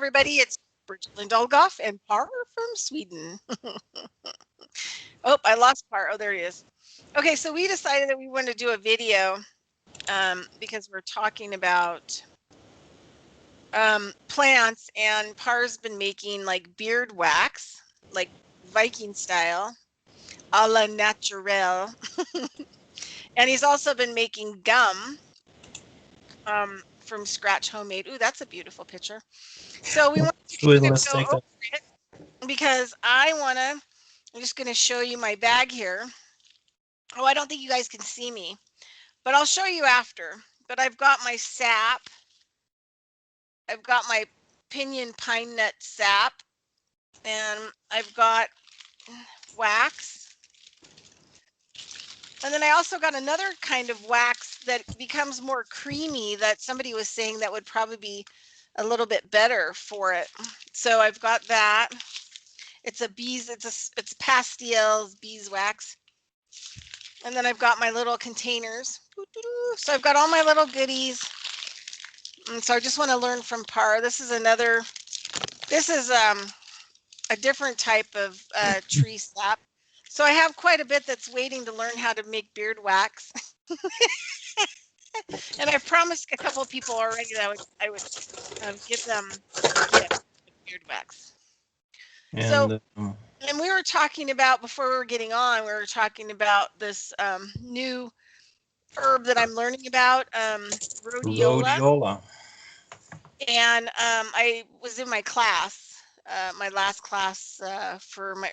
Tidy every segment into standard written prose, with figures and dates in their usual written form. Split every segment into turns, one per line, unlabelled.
everybody. It's Bridgette Dolgoff and Par from Sweden. Oh, I lost Par. Oh, there he is. Okay, so we decided that we wanted to do a video because we're talking about plants, and Par's been making like beard wax, like Viking style, a la naturelle. And he's also been making gum from scratch, homemade. Ooh, that's a beautiful picture. So we want to
Let's
go
take
over
that.
it because I'm just going to show you my bag here. Oh, I don't think you guys can see me, but I'll show you after. But I've got my sap. I've got my pinyon pine nut sap, and I've got wax. And then I also got another kind of wax that becomes more creamy that somebody was saying that would probably be a little bit better for it. So I've got that. It's it's pastilles beeswax. And then I've got my little containers. So I've got all my little goodies. And so I just want to learn from Par. This is a different type of tree sap. So I have quite a bit that's waiting to learn how to make beard wax. And I've promised a couple of people already that I would give them a gift of beard wax. So, and we were talking about, before we were getting on, we were talking about this new herb that I'm learning about, rhodiola. And I was in my class, my last class for my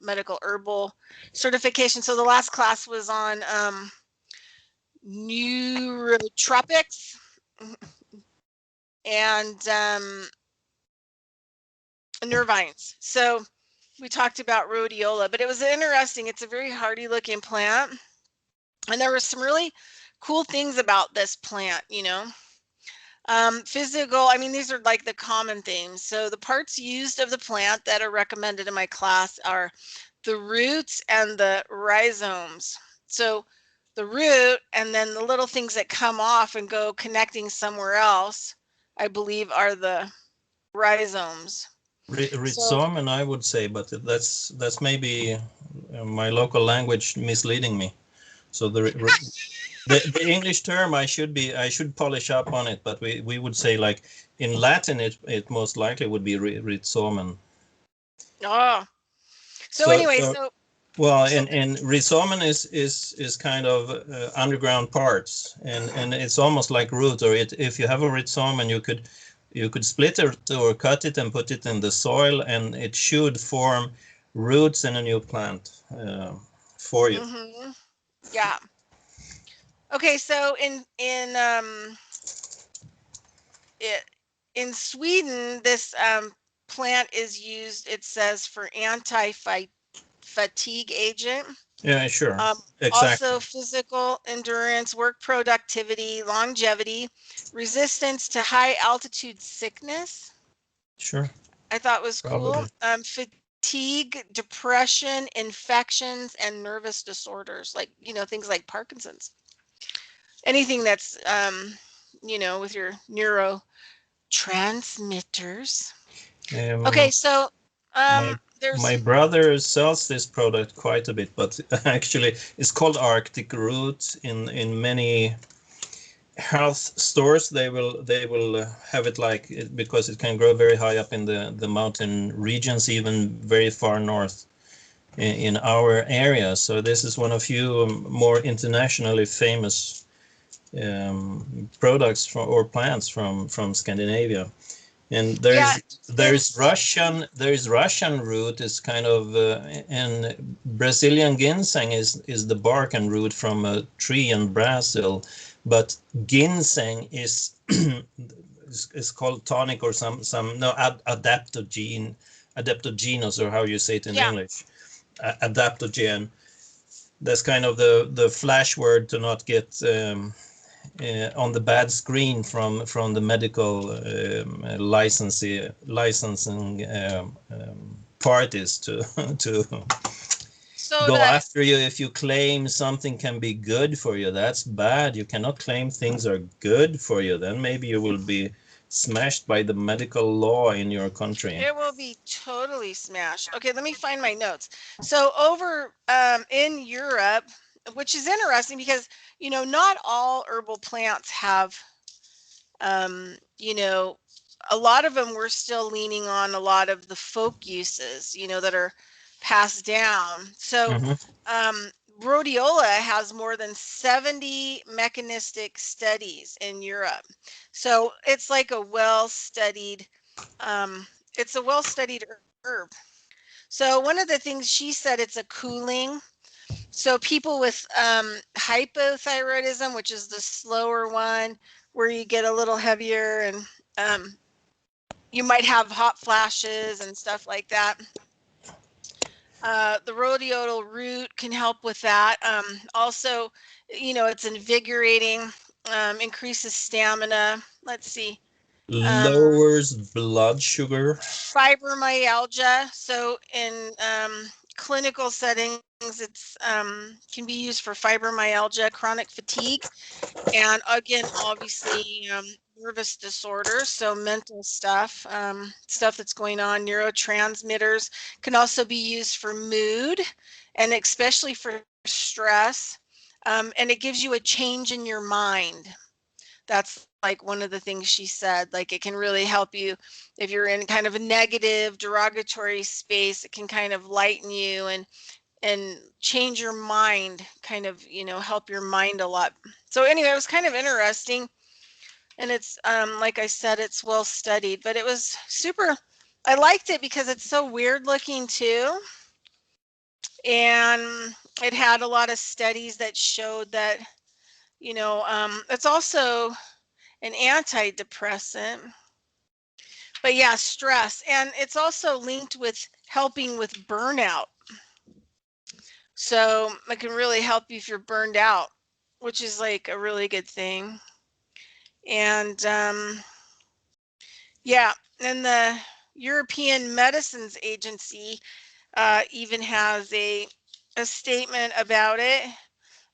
medical herbal certification. So the last class was on neurotropics and nervines. So we talked about rhodiola, but it was interesting. It's a very hardy looking plant. And there were some really cool things about this plant, you know. Physical, I mean, these are like the common things. So the parts used of the plant that are recommended in my class are the roots and the rhizomes. So the root and then the little things that come off and go connecting somewhere else, I believe, are the rhizomes.
Rhizome, and I would say, but that's maybe my local language misleading me. So the English term I should polish up on it, but we would say, like in Latin it most likely would be rhizomen.
Oh, so anyway,
well, and rhizomen is kind of underground parts, and it's almost like roots. Or if you have a rhizome, you could split it or cut it and put it in the soil, and it should form roots in a new plant for you.
Mm-hmm. Yeah. Okay, so in Sweden, this plant is used, it says, for anti-fatigue agent.
Yeah, sure. Exactly.
Also physical endurance, work productivity, longevity, resistance to high altitude sickness.
Sure.
I thought was cool. Fatigue, depression, infections, and nervous disorders, like, you know, things like Parkinson's. Anything that's you know, with your neurotransmitters. Okay, so there's
my brother sells this product quite a bit, but actually it's called Arctic Root in many health stores. They will have it like it, because it can grow very high up in the mountain regions, even very far north in our area. So this is one of few more internationally famous products or plants from Scandinavia. And there's Russian root is kind of and Brazilian ginseng is the bark and root from a tree in Brazil, but ginseng is is called tonic or adaptogenous, or how you say it in English, adaptogen. That's kind of the flash word to not get on the bad screen from the medical licensing parties to go after you if you claim something can be good for you. That's bad. You cannot claim things are good for you. Then maybe you will be smashed by the medical law in your country.
It will be totally smashed. Okay, let me find my notes. So over in Europe, which is interesting because, you know, not all herbal plants have, you know, a lot of them we're still leaning on a lot of the folk uses, you know, that are passed down. So rhodiola has more than 70 mechanistic studies in Europe. So it's like a well-studied, it's a well-studied herb. So one of the things she said, it's a cooling. So people with hypothyroidism, which is the slower one, where you get a little heavier and you might have hot flashes and stuff like that. The rhodiola root can help with that. Also, you know, it's invigorating, increases stamina. Let's see.
Lowers blood sugar.
Fibromyalgia. So in clinical settings, it's can be used for fibromyalgia, chronic fatigue, and again, obviously nervous disorders, so mental stuff, stuff that's going on. Neurotransmitters can also be used for mood, and especially for stress, and it gives you a change in your mind. That's like one of the things she said, like it can really help you if you're in kind of a negative, derogatory space. It can kind of lighten you and change your mind, kind of, you know, help your mind a lot. So anyway, it was kind of interesting, and it's like I said, it's well studied, but it was super. I liked it because it's so weird looking too, and it had a lot of studies that showed that, you know, it's also an antidepressant. But yeah, stress, and it's also linked with helping with burnout. So it can really help you if you're burned out, which is like a really good thing. And yeah, and the European Medicines Agency even has a statement about it.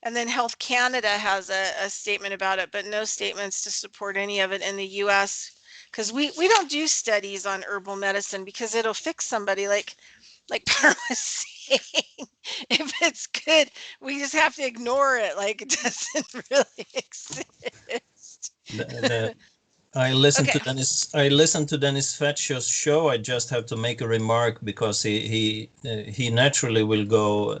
And then Health Canada has a statement about it, but no statements to support any of it in the US, because we don't do studies on herbal medicine because it'll fix somebody, like Carl was saying. If it's good, we just have to ignore it, like it doesn't really exist.
I listened
Okay.
to Dennis Fetchow's show. I just have to make a remark because he naturally will go.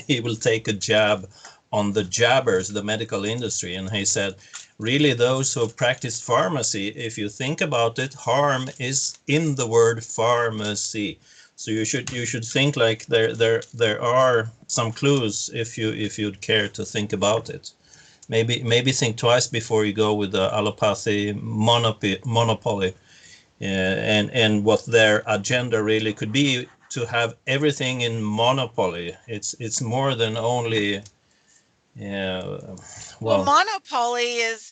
He will take a jab on the jabbers, the medical industry, and he said, really, those who practice pharmacy, if you think about it, harm is in the word pharmacy. So you should think like there are some clues if you'd care to think about it. Maybe think twice before you go with the allopathy monopoly, and what their agenda really could be, to have everything in monopoly. It's more than only
Well,
well,
monopoly is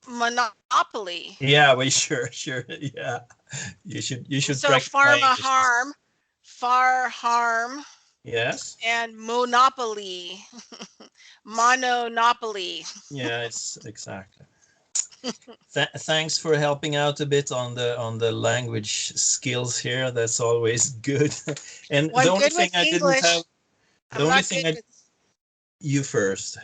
monopoly.
yeah, we sure yeah, you should
So
practice my
pharma
English.
harm, far harm,
Yes,
and monopoly, monopoly.
yeah, it's exactly. Thanks for helping out a bit on the language skills here. That's always good. And
Well,
the
I'm
only
good
thing
with
I didn't have,
English.
the
I'm
only
not
thing
good
I
with
you first.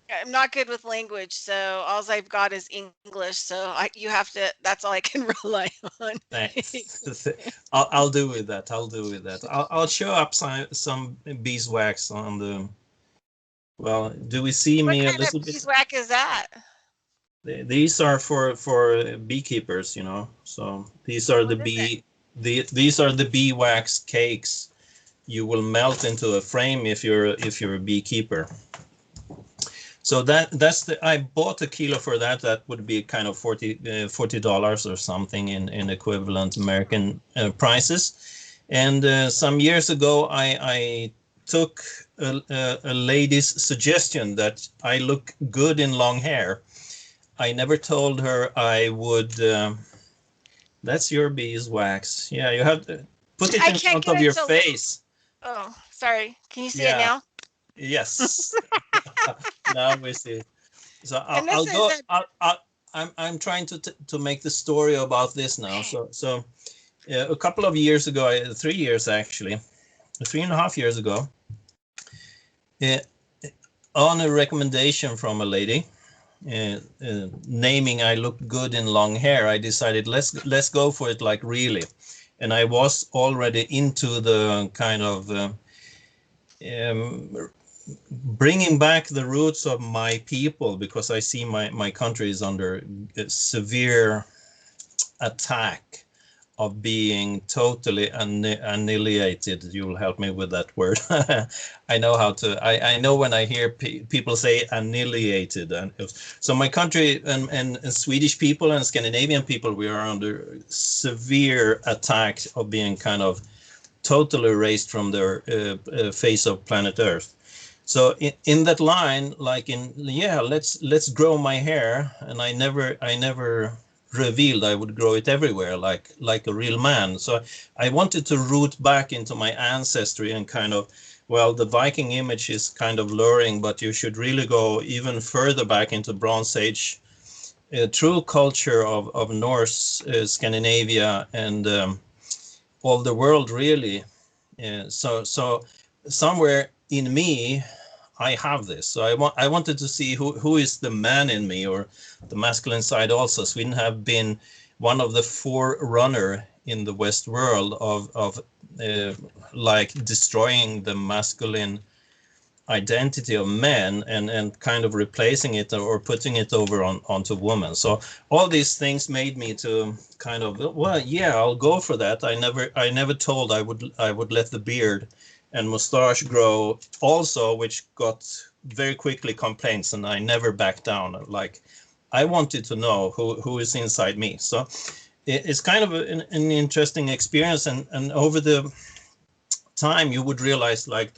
I'm not good with language, so all I've got is English. So you have to. That's all I can rely on.
Thanks. I'll do with that. I'll do with that. I'll show up some beeswax on the. Well, do we see
What
me a
kind of
little bit?
beeswax is that?
These are for beekeepers, you know. So these are
What is it?
these are the bee wax cakes you will melt into a frame if you're a beekeeper. So that's the I bought a kilo for that. That would be kind of $40 or something in equivalent American prices. And some years ago, I took a lady's suggestion that I look good in long hair. I never told her I would. That's your beeswax. Yeah, you have to put it
I
in
can't
front
get
of
it
your
to look.
face.
Oh, sorry. Can you see it
Yeah.
now?
Yes. Now we see. So
And this is a
I'm trying to make the story about this now. So a couple of years ago, 3 years actually, 3.5 years ago, uh, on a recommendation from a lady, naming I look good in long hair, I decided let's go for it, like really. And I was already into the kind of bringing back the roots of my people, because I see my country is under a severe attack of being totally annihilated. You'll help me with that word. I know how to. I know when I hear people say annihilated, and so my country and Swedish people and Scandinavian people, we are under severe attack of being kind of totally erased from their face of planet Earth. So in that line, like let's grow my hair, and I never revealed I would grow it everywhere like a real man. So I wanted to root back into my ancestry and kind of, well, the Viking image is kind of luring, but you should really go even further back into Bronze Age, true culture of Norse, Scandinavia, and all the world really. So somewhere in me I have this. So I wanted to see who is the man in me, or the masculine side also. Sweden have been one of the forerunner in the West world of like destroying the masculine identity of men and kind of replacing it or putting it over onto women. So all these things made me to kind of, well, yeah, I'll go for that. I never told I would let the beard and mustache grow also, which got very quickly complaints, and I never backed down. Like, I wanted to know who is inside me. So it's kind of an interesting experience, and over the time you would realize like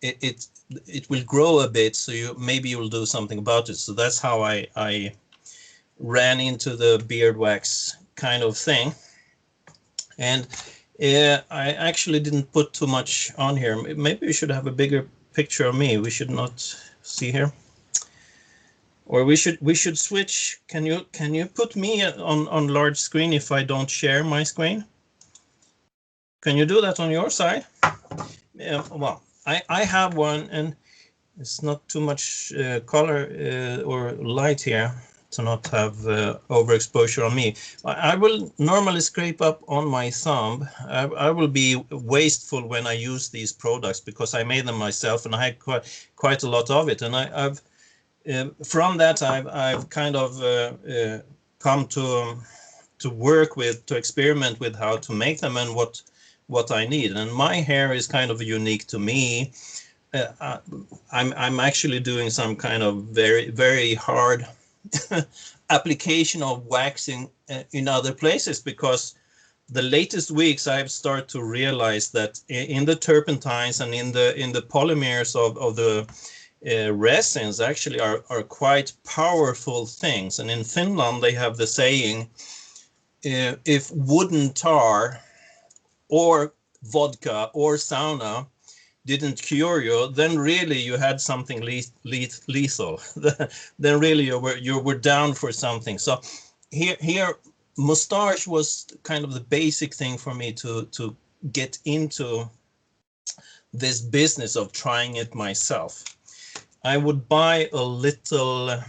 it will grow a bit, so maybe you'll do something about it. So that's how I ran into the beard wax kind of thing. And I actually didn't put too much on here. Maybe we should have a bigger picture of me. We should not see here, or we should switch. Can you put me on large screen if I don't share my screen? Can you do that on your side? Well, I have one, and it's not too much color or light here to not have overexposure on me. I will normally scrape up on my thumb. I will be wasteful when I use these products because I made them myself, and I had quite a lot of it. And I've from that I've kind of come to work with, to experiment with how to make them and what I need. And my hair is kind of unique to me. I'm actually doing some kind of very hard application of waxing in other places, because the latest weeks I've started to realize that in the turpentines and in the polymers of the resins actually are quite powerful things. And in Finland they have the saying, if wooden tar or vodka or sauna didn't cure you, then really you had something lethal. Then really you were down for something. So here mustache was kind of the basic thing for me to get into this business of trying it myself. I would buy a little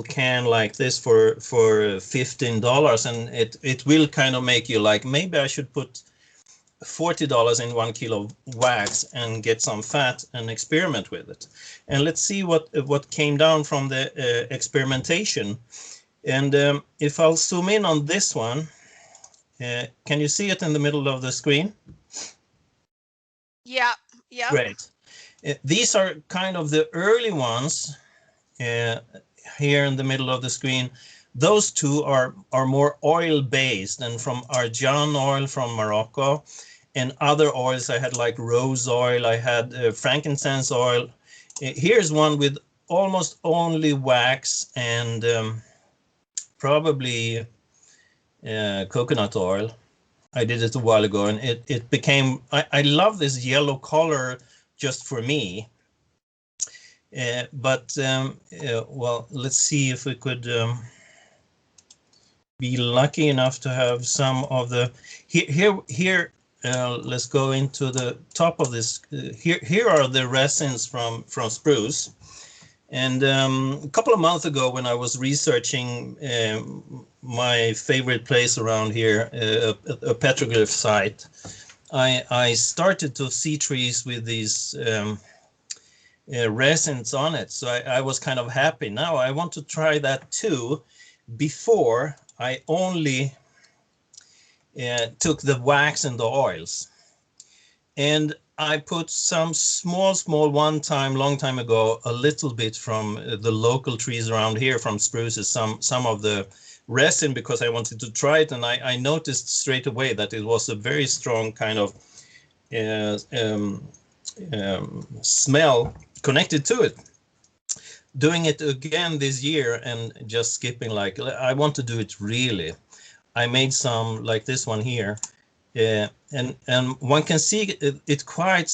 can like this for $15, and it will kind of make you like, maybe I should put $40 in 1 kilo wax and get some fat and experiment with it. And let's see what came down from the experimentation. And if I'll zoom in on this one, can you see it in the middle of the screen?
Yeah.
Great. These are kind of the early ones here in the middle of the screen. Those two are more oil based, and from argan oil from Morocco, and other oils I had like rose oil, I had frankincense oil. Here's one with almost only wax and probably coconut oil. I did it a while ago, and it became, I love this yellow color just for me. Well, let's see if we could be lucky enough to have some of the here. Let's go into the top of this. Here are the resins from spruce. And a couple of months ago, when I was researching my favorite place around here, a petroglyph site, I started to see trees with these resins on it. So I was kind of happy. Now I want to try that too. Before, I only took the wax and the oils. And I put some small long time ago, a little bit from the local trees around here, from spruces, some of the resin, because I wanted to try it. And I noticed straight away that it was a very strong kind of smell connected to it. Doing it again this year and just skipping, like, I want to do it really. I made some like this one here. And one can see it quite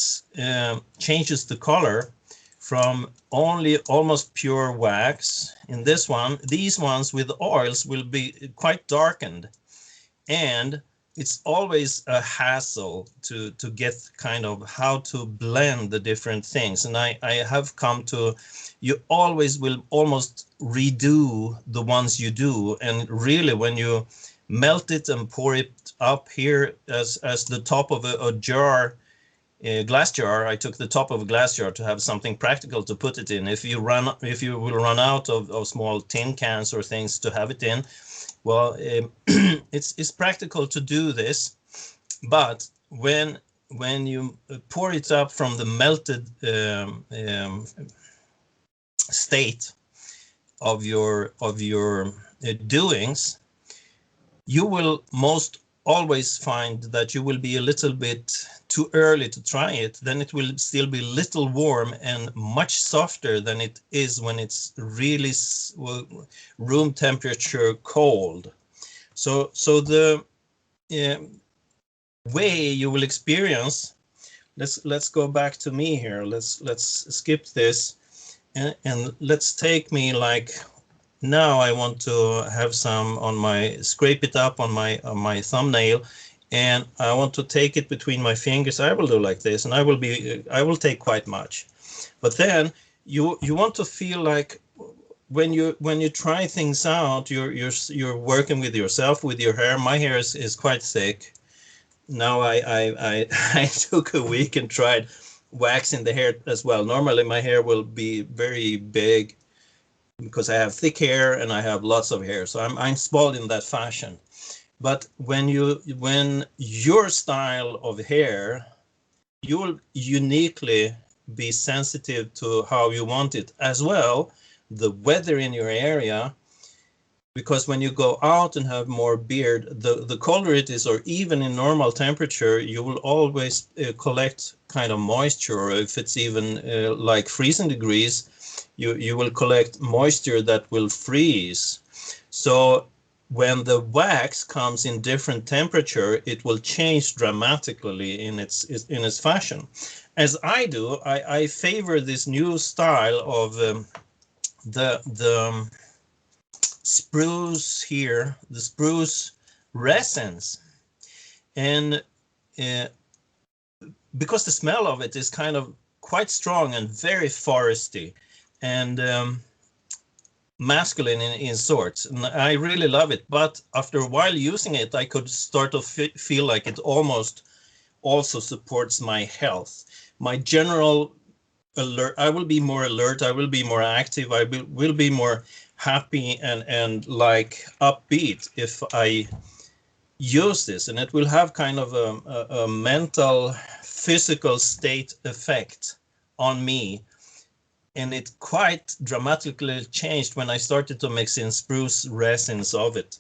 changes the color from only almost pure wax. In this one, these ones with oils will be quite darkened, and it's always a hassle to get kind of how to blend the different things. And I have come to, you always will almost redo the ones you do, and really when you melt it and pour it up here as the top of a jar, a glass jar. I took the top of a glass jar to have something practical to put it in. If you will run out of small tin cans or things to have it in, well, it's practical to do this. But when you pour it up from the melted state of your doings, you will most always find that you will be a little bit too early to try it. Then it will still be a little warm and much softer than it is when it's really room temperature cold. So the way you will experience, let's go back to me here. Let's skip this and let's take me like, now I want to have some on my, scrape it up on my thumbnail, and I want to take it between my fingers. I will do like this, and I will take quite much. But then you want to feel like when you try things out, you're working with yourself, with your hair. My hair is quite thick. Now I took a week and tried waxing the hair as well. Normally my hair will be very big, because I have thick hair and I have lots of hair, so I'm spoiled in that fashion. But when your style of hair, you will uniquely be sensitive to how you want it as well, the weather in your area, because when you go out and have more beard, the colder it is, or even in normal temperature, you will always collect kind of moisture, or if it's even like freezing degrees, you will collect moisture that will freeze. So when the wax comes in different temperature, it will change dramatically in its fashion. As I do, I favor this new style of the spruce here, the spruce resins, and because the smell of it is kind of quite strong and very foresty and masculine in sorts, and I really love it. But after a while using it, I could start to feel like it almost also supports my health, my general alert. I will be more alert, I will be more active, I will be more happy and like upbeat if I use this, and it will have kind of a mental, physical state effect on me. And it quite dramatically changed when I started to mix in spruce resins of it.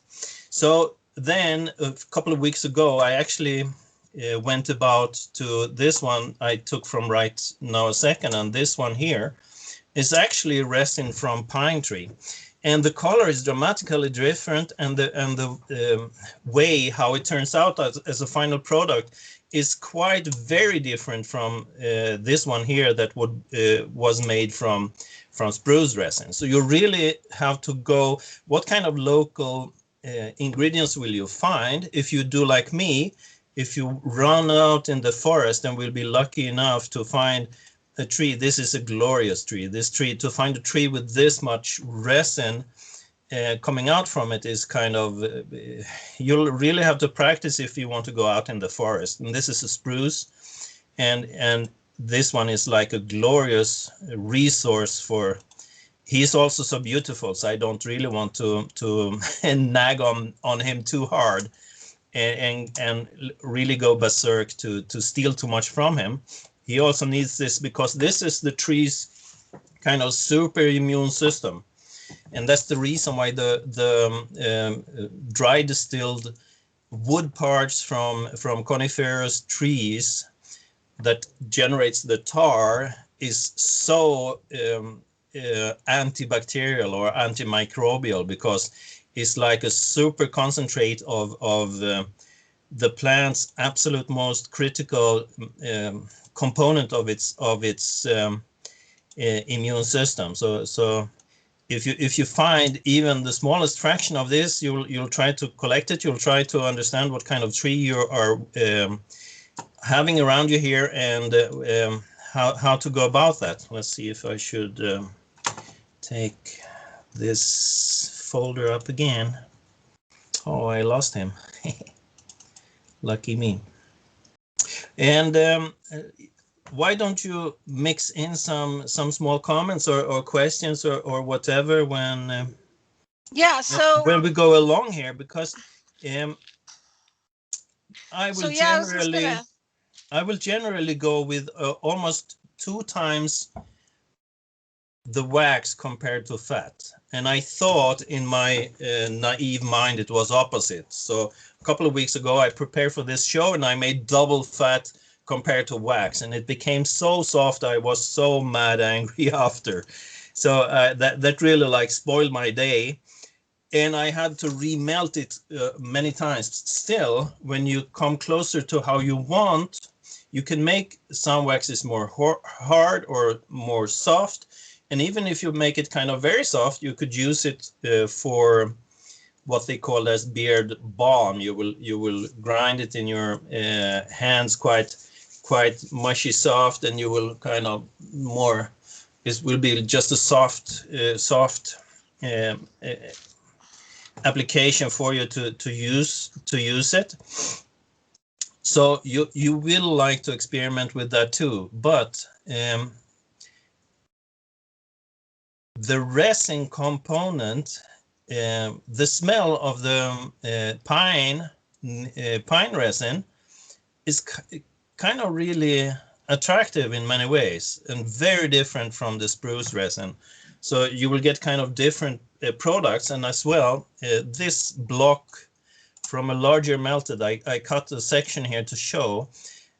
So then a couple of weeks ago, I actually went about to this one I took from right now a second, and this one here is actually resin from pine tree. and the color is dramatically different, and the way how it turns out as a final product is quite very different from this one here that was made from spruce resin. So you really have to go, what kind of local ingredients will you find? If you do like me, if you run out in the forest and will be lucky enough to find a tree, this is a glorious tree. This tree, to find a tree with this much resin coming out from it is kind of, you'll really have to practice if you want to go out in the forest. And this is a spruce, and this one is like a glorious resource for. He's also so beautiful, so I don't really want to nag on him too hard and really go berserk to steal too much from him. He also needs this because this is the tree's kind of super immune system. And that's the reason why the dry distilled wood parts from coniferous trees that generates the tar is so antibacterial or antimicrobial, because it's like a super concentrate of the plant's absolute most critical component of its immune system. So if you find even the smallest fraction of this, you'll try to collect it. You'll try to understand what kind of tree you are having around you here, and how to go about that. Let's see if I should take this folder up again. Oh, I lost him. Lucky me. And why don't you mix in some small comments or questions or whatever when when we go along here, because I will generally go with almost 2 times the wax compared to fat, and I thought in my naive mind it was opposite. So a couple of weeks ago I prepared for this show and I made double fat compared to wax, and it became so soft. I was so mad angry after. So that really like spoiled my day, and I had to remelt it many times. Still, when you come closer to how you want, you can make some waxes more hard or more soft, and even if you make it kind of very soft, you could use it for what they call as beard balm. You will grind it in your hands quite mushy soft, and you will kind of more, it will be just a soft application for you to use it. So you will like to experiment with that too, but the resin component, the smell of the pine resin is kind of really attractive in many ways, and very different from the spruce resin. So you will get kind of different products. And as well, this block from a larger melted, I cut a section here to show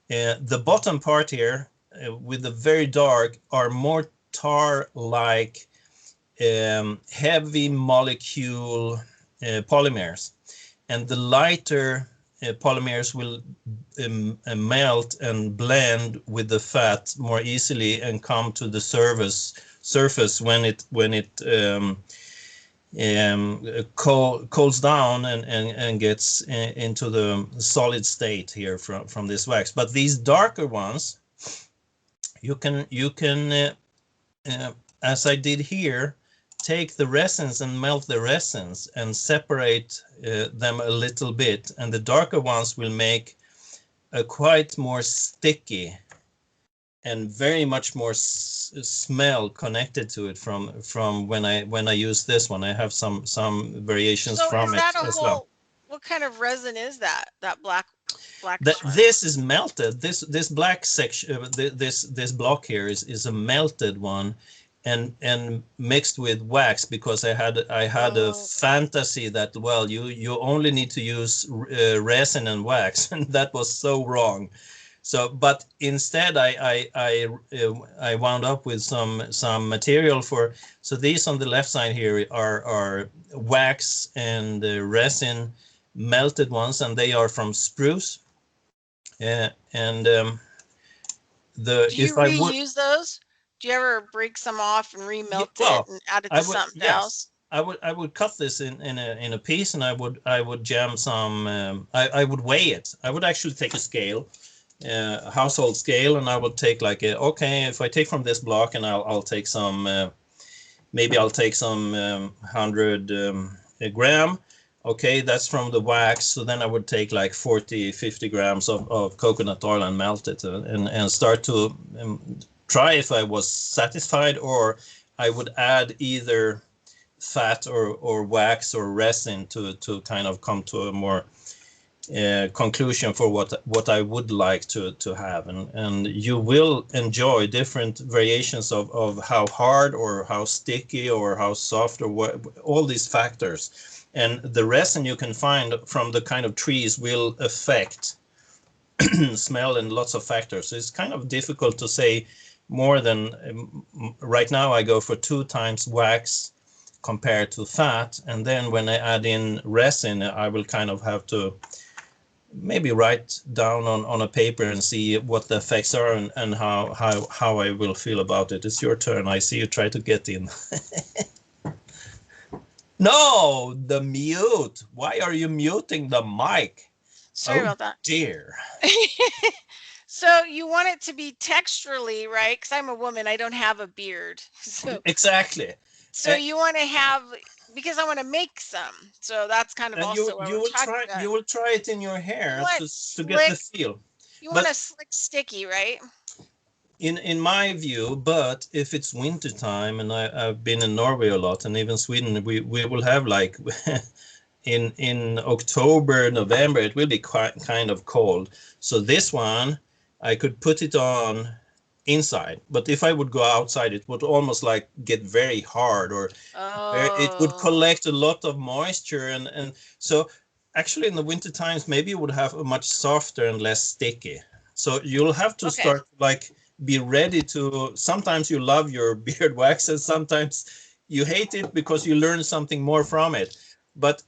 the bottom part here with the very dark are more tar-like heavy molecule polymers, and the lighter polymers will melt and blend with the fat more easily and come to the surface when it cools down and gets into the solid state here from this wax. But these darker ones, you can as I did here, take the resins and melt the resins and separate them a little bit, and the darker ones will make a quite more sticky and very much more smell connected to it from when I use this one. I have some variations from it as well.
What kind of resin is that? That black.
This is melted. This black section, this block here is a melted one, and mixed with wax, because I had a fantasy that, well, you only need to use resin and wax, and that was so wrong. So, but instead, I wound up with some material for. So these on the left side here are wax and resin melted ones, and they are from spruce. And the
Do you
if I would,
reuse those? Do you ever break some off and remelt it
well,
and add it
I
to
would,
something
yes.
else?
I would cut this in a piece, and I would jam some. I would weigh it. I would actually take a scale, household scale, and I would take like okay, if I take from this block, and I'll take some, maybe I'll take some 100 a gram. Okay, that's from the wax. So then I would take like 40-50 grams of coconut oil and melt it, and start to try if I was satisfied, or I would add either fat or wax or resin to kind of come to a more conclusion for what I would like to have, and you will enjoy different variations of how hard or how sticky or how soft, or what, all these factors, and the resin you can find from the kind of trees will affect smell and lots of factors. So it's kind of difficult to say more than right now. I go for 2 times wax compared to fat, and then when I add in resin, I will kind of have to maybe write down on a paper and see what the effects are, and how I will feel about it. It's your turn. I see you try to get in. No, the mute. Why are you muting the mic?
Sorry
Oh
about that.
dear.
So you want it to be texturally, right? Because I'm a woman, I don't have a beard.
Exactly.
So you want to have, because I want to make some. So that's kind of
And
also what we're talking about.
you will try it in your
You
hair
want
to get the
slick,
feel.
you want
But
a slick sticky, right?
in my view, but if it's winter time, and I've been in Norway a lot, and even Sweden, we will have like in October, November, it will be quite kind of cold. So this one, I could put it on inside, but if I would go outside, it would almost like get very hard, or it would
Oh,
collect a lot of moisture, and so actually in the winter times, maybe you would have a much softer and less sticky. So you'll have to
okay.
start like be ready to. Sometimes you love your beard wax, and sometimes you hate it because you learn something more from it. But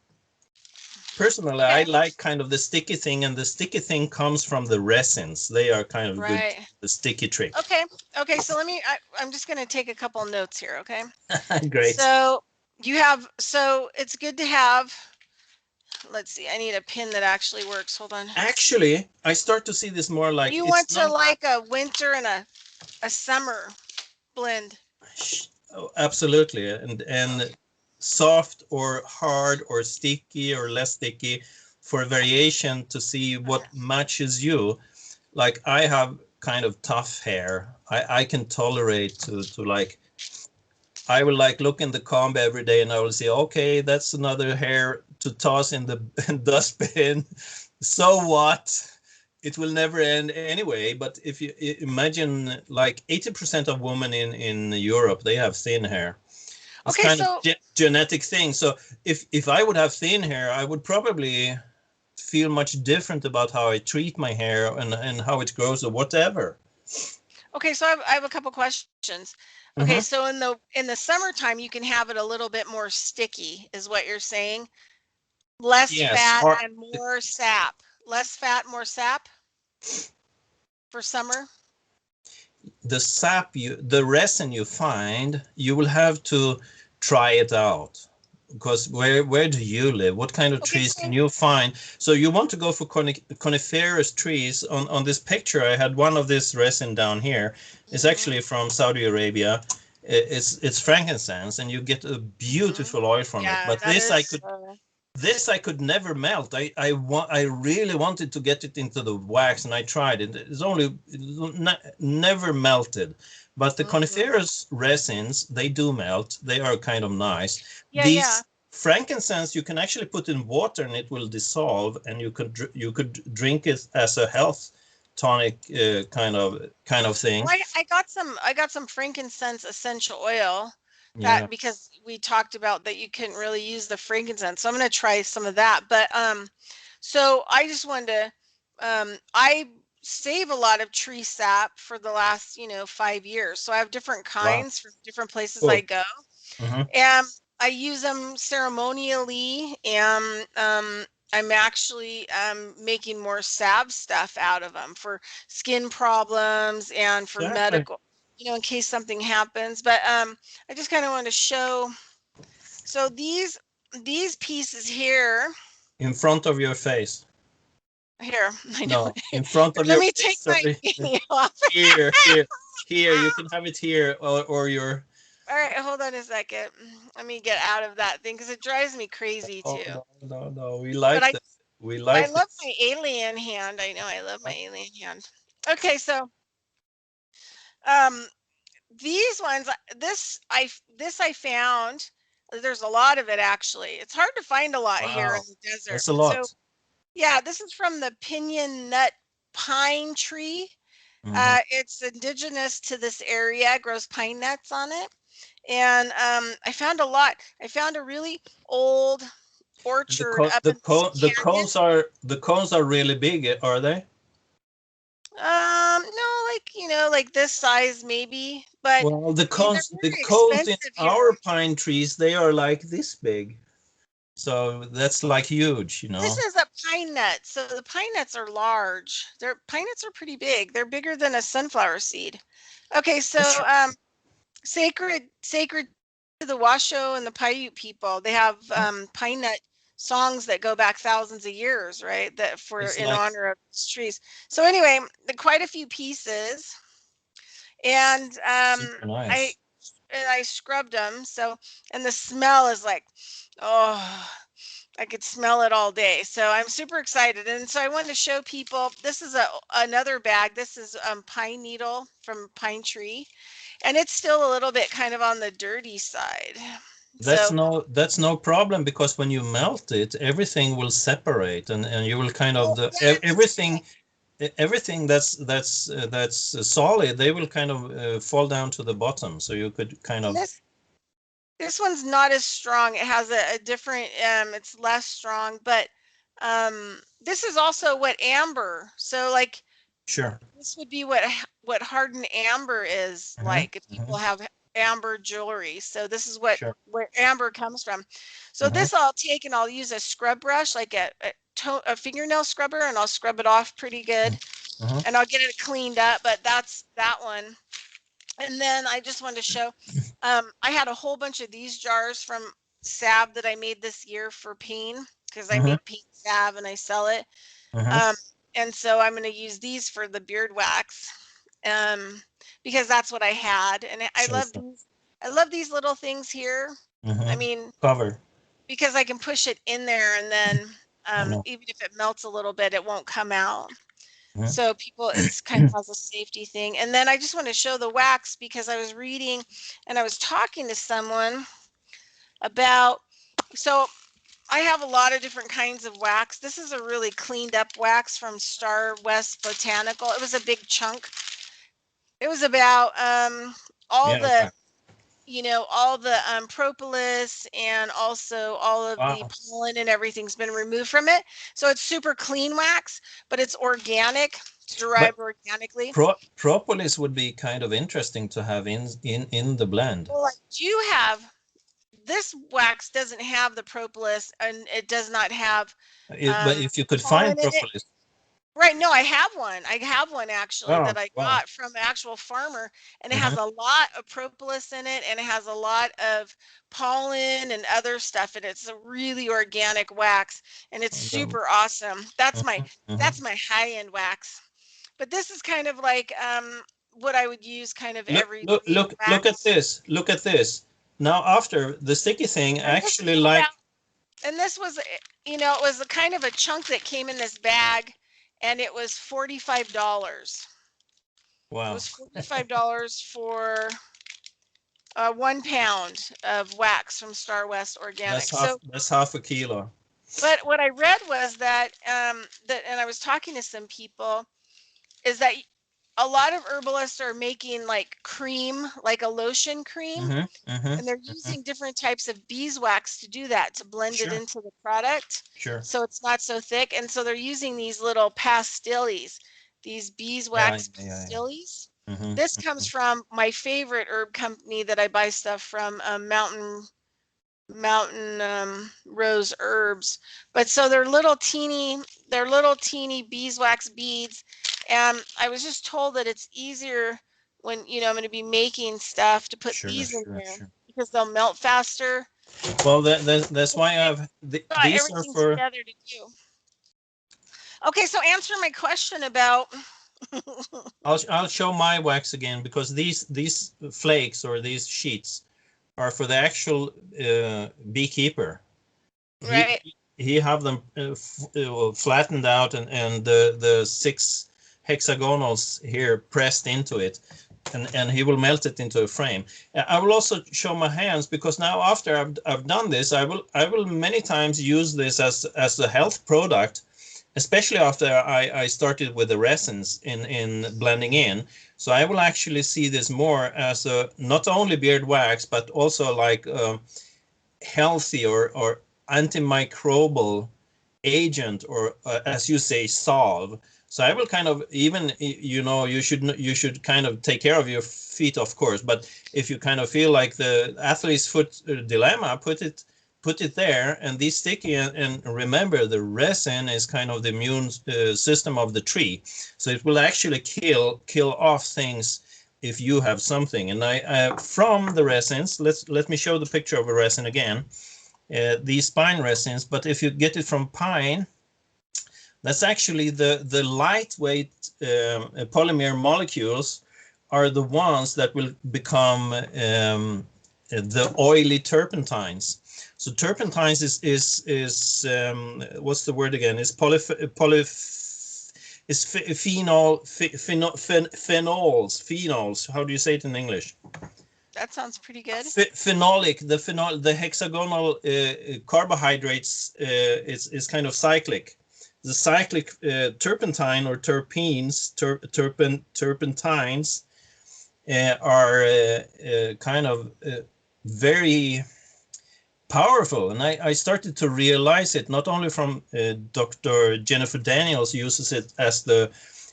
personally, I
Okay.
like kind of the sticky thing, and the sticky thing comes from the resins. They are kind of good,
Right.
the sticky trick.
Okay. Okay. So I'm just going to take a couple notes here. Okay.
Great.
So so it's good to have, let's see, I need a pin that actually works. Hold on.
Actually, I start to see this more like
You
it's
want to
not.
like a winter and a summer blend.
Oh, absolutely, and soft or hard or sticky or less sticky, for variation to see
Okay.
what matches you. Like I have kind of tough hair. I can tolerate to like. I will like look in the comb every day, and I will say, okay, that's another hair to toss in the dustbin. So what? It will never end anyway. But if you imagine, like 80% of women in Europe, they have thin hair. It's
Okay.
kind of
So
genetic thing. So if I would have thin hair, I would probably feel much different about how I treat my hair, and how it grows or whatever.
okay. So I have a couple questions. Okay.
Mm-hmm.
So in the summertime, you can have it a little bit more sticky, is what you're saying. Less
Yes,
fat
or
and more sap. Less fat, more sap for summer.
the sap the resin you find, you will have to try it out, because where do you live? What kind of
Okay.
trees can you find? So you want to go for coniferous trees. On this picture, I had one of this resin down here. It's
Mm-hmm.
actually from Saudi Arabia. It's frankincense, and you get a
Mm-hmm.
beautiful oil from it.
Yeah,
But
that is.
this I could never melt. I really wanted to get it into the wax, and I tried it. It's only never melted. But the
Mm-hmm.
coniferous resins, they do melt. They are kind of nice.
Yeah, yeah.
These frankincense, you can actually put in water, and it will dissolve, and you could drink it as a health tonic, kind of thing.
Well, I got some frankincense essential oil,
Yeah.
that because we talked about that you couldn't really use the frankincense. So I'm going to try some of that. But so I just wanted to I save a lot of tree sap for the last, 5 years. So I have different
Wow.
kinds from different places I
Cool.
go.
Mm-hmm.
And I use them ceremonially, and I'm actually making more salve stuff out of them for skin problems and for
Exactly.
medical, in case something happens. But I just kind of want to show. So these pieces here,
In front of your face.
I know.
No, in front of
Let
your
me
face.
take my
Sorry.
beanie off.
Here, here, here. You can have it here, or your.
All right, hold on a second. Let me get out of that thing because it drives me crazy
Oh
too.
no, no, no. We
But
like this. We
I
like
love
this.
my alien hand. I know I love my alien hand. Okay, so um these ones, this I found. There's a lot of it actually. It's hard to find a lot here in
Wow,
the desert.
that's a
So
lot.
yeah, this is from the pinyon nut pine tree.
Mm-hmm.
It's indigenous to this area, grows pine nuts on it. And I found a lot. I found a really old
And the
orchard
co
up
the
in this
co
canyon.
the cones are really big, are they?
No, like, like this size maybe, but
Well,
I mean, they're
the
very
cones in
expensive
our
here.
pine trees, they are like this big. So that's like huge, you
This
know.
is a pine nut. So the pine nuts are large. Pine nuts are pretty big. They're bigger than a sunflower seed. Okay,
Yeah,
so
sure.
sacred to the Washoe and the Paiute people. They have pine nut songs that go back thousands of years, right? That for
It's
in
like
honor of these trees. So anyway, quite a few pieces, and
super
I
nice.
I scrubbed them. So, and the smell is like, oh, I could smell it all day. So I'm super excited. And so I wanted to show people, this is another bag. This is pine needle from pine tree, and it's still a little bit kind of on the dirty side. So
That's no problem because when you melt it, everything will separate and you will kind of
oh yeah, that's right.
everything that's solid, they will kind of fall down to the bottom. So you could kind
And
of
this one's not as strong. It has a different it's less strong, but this is also what amber. So like
sure.
this would be what hardened amber is
Hmm.
like if people
Hmm.
have amber jewelry. So this is what
Sure.
where amber comes from. So
Hmm.
this I'll take and I'll use a scrub brush, like a fingernail scrubber, and I'll scrub it off pretty good,
Hmm.
and I'll get it cleaned up. But that's that one. And then I just wanted to show, I had a whole bunch of these jars from salve that I made this year for pain, because I
Hmm.
make pain salve and I sell it.
Hmm.
Um, and so I'm going to use these for the beard wax, um, because that's what I had. And
Sure, sure.
I love these little things here. I
Hmm.
mean,
Cover.
because I can push it in there and then
I know.
even if it melts a little bit, it won't come out.
Hmm.
So people, it's kind of has a safety thing. And then I just want to show the wax because I was reading and I was talking to someone about, so I have a lot of different kinds of wax. This is a really cleaned up wax from Star West Botanical. It was a big chunk. It was about all
Yeah.
the,
Right.
all the propolis and also all of the
Wow.
pollen and everything's been removed from it. So it's super clean wax, but it's organic. It's
But
derived organically.
propolis would be kind of interesting to have in the blend.
Well, I do have this wax doesn't have the propolis and it does not have
But if you could
pollen
find
in it.
propolis,
Right, no, I have one. I have one actually
oh
that I
wow.
got from an actual farmer, and it
Hmm.
has a lot of propolis in it, and it has a lot of pollen and other stuff, and it's a really organic wax, and it's
And then,
super awesome. That's my
mhm, mhm.
that's my high-end wax. But this is kind of like what I would use kind of everyday
Look at
wax.
this. Look at this. Now after the sticky thing,
And this
actually
was about
like
and this was it was a kind of a chunk that came in this bag, and it was $45. It
wow.
was $45 for 1 pound of wax from Star West Organic. So,
That's half a kilo.
but what I read was that and I was talking to some people, is that a lot of herbalists are making like cream, like a lotion cream,
Hmm. Hmm.
and they're
Hmm.
using different types of beeswax to do that, to blend it
Sure,
into the product
sure.
so it's not so thick. And so they're using these little pastilles. these beeswax
Yeah.
stillies.
Mm-hmm.
This comes from my favorite herb company that I buy stuff from, Mountain Rose Herbs. But so they're little teeny beeswax beads, and I was just told that it's easier when, you know, I'm going to be making stuff to put
Sure,
these in
sure,
there
sure.
because they'll melt faster.
Well, that's why
Got
these are
everything
for.
together to do. Okay, so answer my question about
I'll show my wax again, because these flakes or these sheets are for the actual beekeeper. He
right.
he have them flattened out, and the 6 hexagonals here pressed into it, and he will melt it into a frame. I will also show my hands, because now after I've done this, I will many times use this as a health product, especially after I started with the resins in blending in. So I will actually see this more as a not only beard wax, but also like healthy or antimicrobial agent, or as you say, salve. So I will kind of, even, you know, you should kind of take care of your feet, of course, but if you kind of feel like the athlete's foot dilemma, put it there, and these sticky, and remember, the resin is kind of the immune system of the tree, so it will actually kill off things if you have something. And I from the resins, let me show the picture of a resin again. These pine resins, but if you get it from pine, that's actually the lightweight polymer molecules are the ones that will become the oily turpentines. So turpentines is what's the word again? Is is phenols. How do you say it in English?
That sounds pretty good.
The hexagonal carbohydrates is kind of cyclic. The cyclic turpentine or terpenes, turpentines are kind of very powerful, and I started to realize it not only from Dr. Jennifer Daniels uses it as the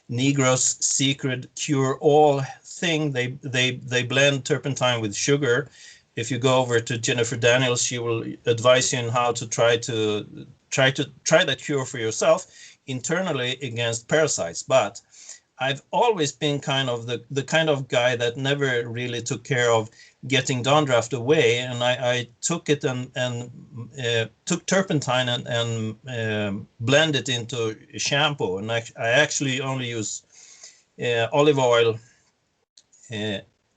Negro's secret cure-all thing. They blend turpentine with sugar. If you go over to Jennifer Daniels, she will advise you on how to try that cure for yourself internally against parasites. But I've always been kind of the kind of guy that never really took care of getting dandruff away, and I took it and took turpentine and blend it into shampoo, and I actually only use olive oil,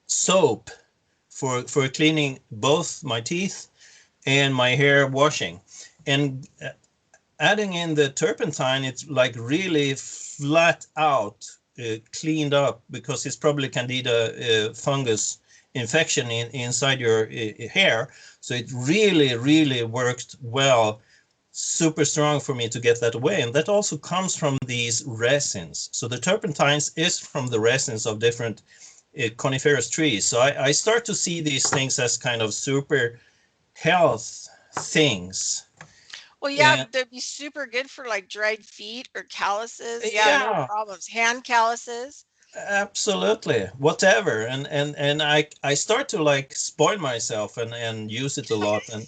soap for cleaning both my teeth and my hair washing, and adding in the turpentine, it's like really flat out cleaned up, because it's probably candida fungus infection inside your hair. So it really worked well, super strong for me to get that away. And that also comes from these resins. So the turpentines is from the resins of different coniferous trees. So I start to see these things as kind of super health things.
Well, yeah, they'd be super good for like dried feet or calluses. Yeah, no
Yeah,
problems. Hand calluses.
absolutely, whatever. And I start to like spoil myself and use it a lot, and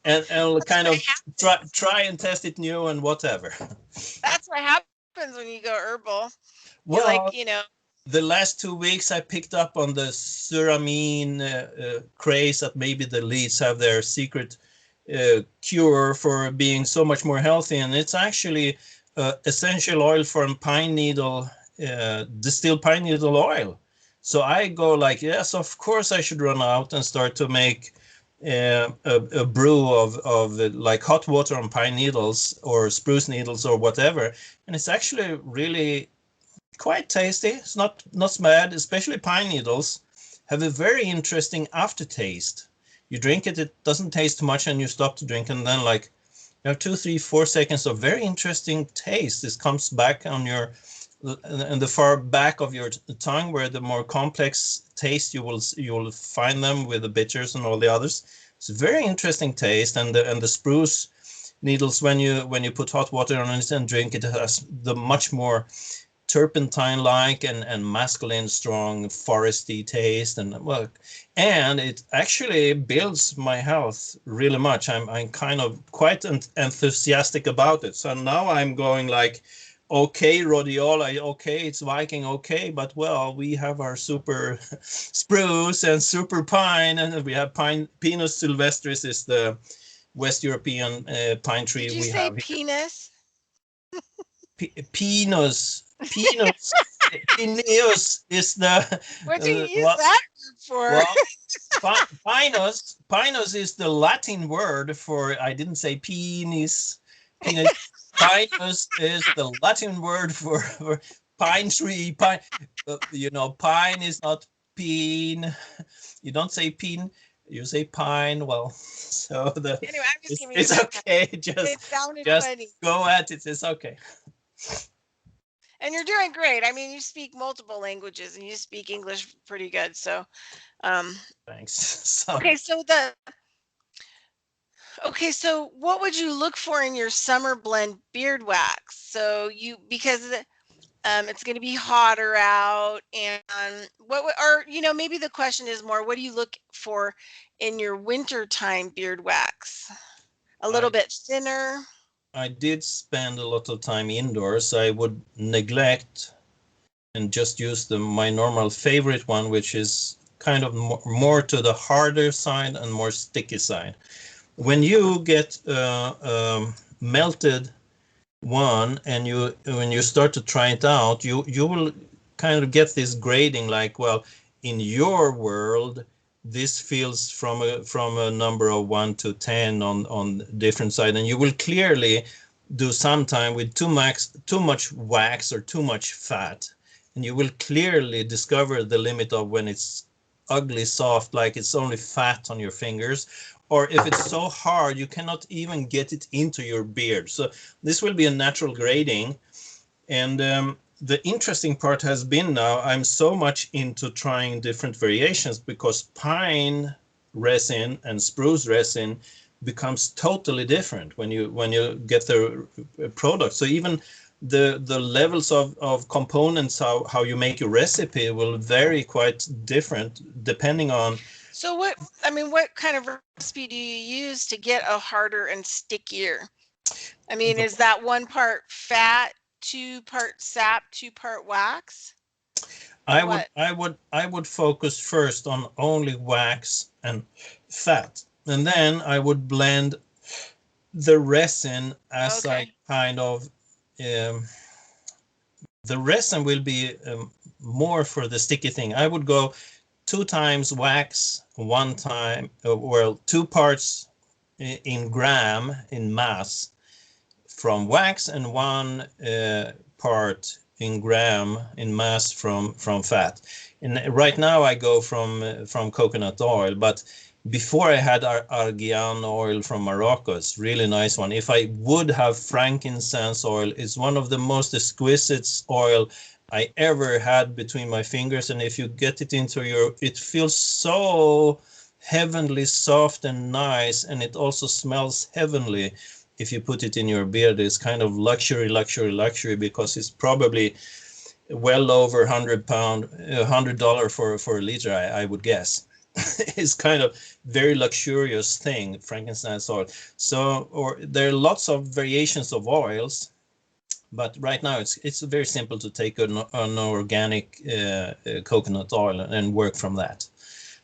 That's
kind
what
of
happens.
try and test it new and whatever.
That's what happens when you go herbal. You like,
Well, the last 2 weeks I picked up on the suramine craze, that maybe the leads have their secret cure for being so much more healthy, and it's actually essential oil from pine needle, distilled pine needle oil. So I go like, yes, of course I should run out and start to make a brew of like hot water on pine needles or spruce needles or whatever, and it's actually really quite tasty. It's not bad, especially pine needles have a very interesting aftertaste. You drink it, it doesn't taste much, and you stop to drink, and then like you have 2, 3, 4 seconds of very interesting taste. This comes back on your in the far back of your tongue, where the more complex taste you will find them with the bitters and all the others. It's a very interesting taste, and the spruce needles, when you put hot water on it and drink it, has the much more turpentine-like and masculine, strong, foresty taste, and it actually builds my health really much. I'm kind of quite enthusiastic about it. So now I'm going like, okay, rhodiola, okay, it's Viking, okay, but well, we have our super spruce and super pine, and we have pine. Pinus sylvestris is the West European pine tree.
Did you
We
say
have
penis?
Pinus. Pineus is the
What do you use
what?
that for?
Well, Pinus is the Latin word for. I didn't say penis. Penis. Pinus is the Latin word for pine tree. Pine. Pine is not pine. You don't say pine. You say pine. Well, so
Anyway, I'm just giving you
it's okay.
It sounded
Just
funny.
go at it. It's okay.
And you're doing great. I mean, you speak multiple languages and you speak English pretty good. So,
thanks.
So what would you look for in your summer blend beard wax? So because it's going to be hotter out, and maybe the question is more, what do you look for in your wintertime beard wax? A little bit thinner.
I did spend a lot of time indoors. I would neglect and just use my normal favorite one, which is kind of more to the harder side and more sticky side. When you get melted one and when you start to try it out, you will kind of get this grading, like, well, in your world, this feels from a number of 1 to 10 on different side, and you will clearly do sometime with too much wax or too much fat, and you will clearly discover the limit of when it's ugly soft, like it's only fat on your fingers, or if it's so hard you cannot even get it into your beard. So this will be a natural grading. And the interesting part has been, now I'm so much into trying different variations, because pine resin and spruce resin becomes totally different when you get the product. So even the levels of components, how you make your recipe will vary quite different depending on.
So what kind of recipe do you use to get a harder and stickier? I mean, is that 1 part fat, 2 part sap, 2 part wax?
I would focus first on only wax and fat, and then I would blend the resin as I kind of the resin will be more for the sticky thing. I would go 2 times wax, 1 time, 2 parts in gram in mass from wax, and 1 part in gram in mass from fat. And right now I go from coconut oil, but before I had argan oil from Morocco. It's really nice one. If I would have frankincense oil, it's one of the most exquisite oil I ever had between my fingers, and if you get it into it feels so heavenly soft and nice, and it also smells heavenly. If you put it in your beard, it's kind of luxury, because it's probably well over $100 for a liter, I would guess. It's kind of very luxurious thing, frankincense oil. So, or there are lots of variations of oils, but right now it's very simple to take an organic coconut oil and work from that.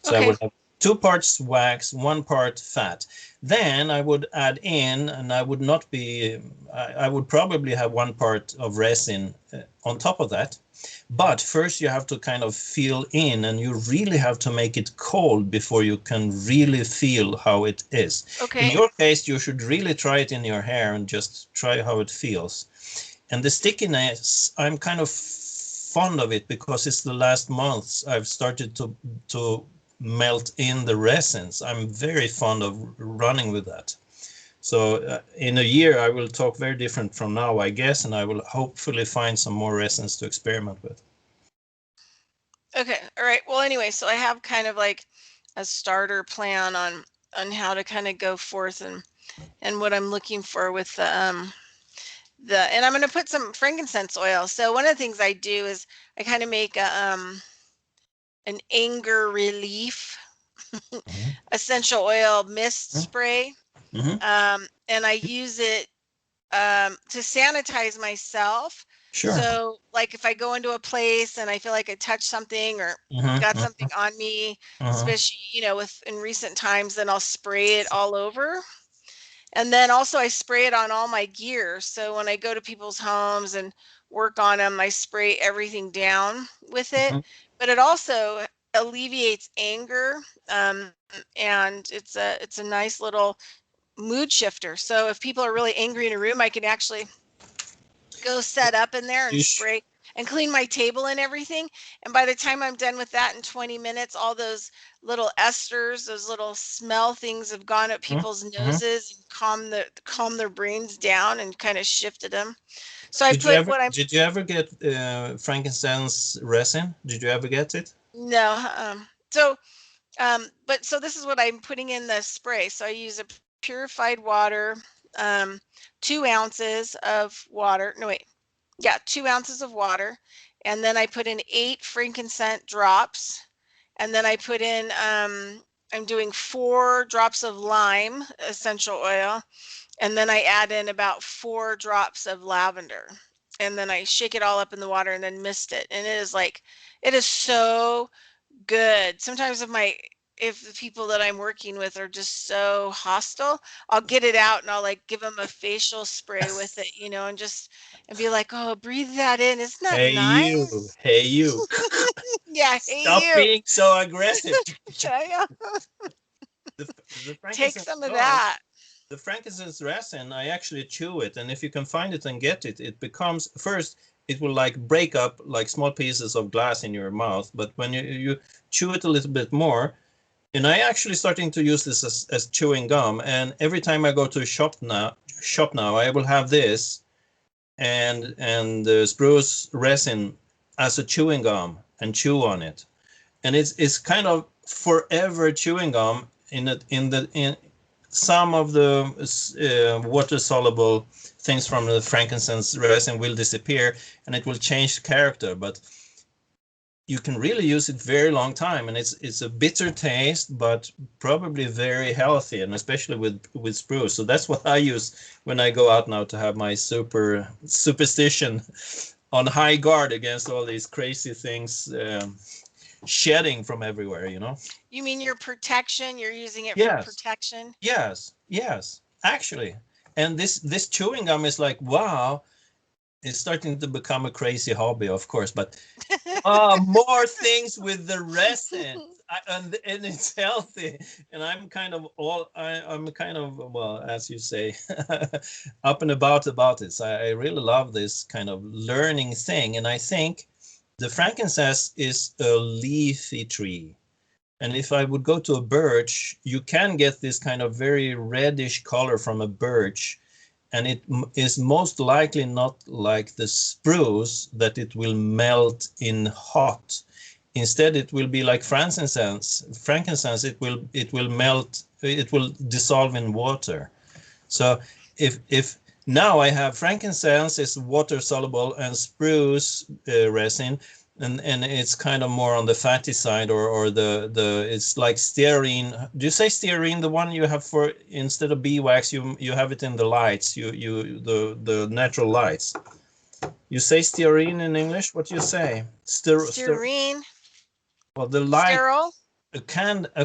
So I would have 2 parts wax, 1 part fat. Then I would add in, and I would probably have 1 part of resin on top of that. But first you have to kind of feel in, and you really have to make it cold before you can really feel how it is. In your case, you should really try it in your hair and just try how it feels. And the stickiness, I'm kind of fond of it, because it's the last months I've started to melt in the resins. I'm very fond of running with that. So in a year I will talk very different from now, I guess, and I will hopefully find some more resins to experiment with.
Okay, all right. Well, anyway, so I have kind of like a starter plan on how to kind of go forth and what I'm looking for with the and I'm going to put some frankincense oil. So one of the things I do is I kind of make an anger relief essential oil mist spray. And I use it to sanitize myself.
Sure.
So like if I go into a place and I feel like I touched something or got something on me, especially, you know, in recent times, then I'll spray it all over. And then also I spray it on all my gear. So when I go to people's homes and work on them, I spray everything down with it. But it also alleviates anger, and it's a nice little mood shifter. So if people are really angry in a room, I can actually go set up in there and spray and clean my table and everything. And by the time I'm done with that in 20 minutes, all those little esters, those little smell things have gone up people's noses and calm their brains down and kind of shifted them. So I put what I'm.
Did you ever get frankincense resin? Did you ever get it?
No. But so this is what I'm putting in the spray. So I use a purified water, 2 ounces of water. No, wait. Yeah, 2 ounces of water. And then I put in 8 frankincense drops. And then I put in, I'm doing 4 drops of lime essential oil. And then I add in about 4 drops of lavender. And then I shake it all up in the water and then mist it. And it is so good. Sometimes if the people that I'm working with are just so hostile, I'll get it out and I'll like give them a facial spray with it, you know, and be like, oh, breathe that in. Isn't that nice?
Hey you.
Yeah,
Stop
hey you.
being so aggressive.
Yeah.
The
Take some of that.
The frankincense resin, I actually chew it, and if you can find it and get it, it becomes, first it will like break up like small pieces of glass in your mouth, but when you chew it a little bit more, and I actually starting to use this as chewing gum, and every time I go to a shop now I will have this and spruce resin as a chewing gum and chew on it, and it's kind of forever chewing gum in some of the water soluble things from the frankincense resin will disappear and it will change character, but you can really use it very long time, and it's a bitter taste but probably very healthy, and especially with spruce. So that's what I use when I go out now to have my superstition on high guard against all these crazy things shedding from everywhere, you know.
You mean your protection? You're using it for protection?
Yes, actually. And this chewing gum is like, wow, it's starting to become a crazy hobby, of course, but more things with the resin, and it's healthy, and I'm kind of well, as you say, up and about it. So I really love this kind of learning thing, and I think the frankincense is a leafy tree. And if I would go to a birch, you can get this kind of very reddish color from a birch, and it is most likely not like the spruce that it will melt in hot. Instead, it will be like frankincense. It will melt. It will dissolve in water. So if now I have frankincense is water soluble and spruce resin, and it's kind of more on the fatty side, or the it's like stearine. Do you say stearine, the one you have for instead of bee wax, you have it in the lights, the natural lights? You say stearine in English? What do you say?
Stearine.
Well, the light.
Sterile.
A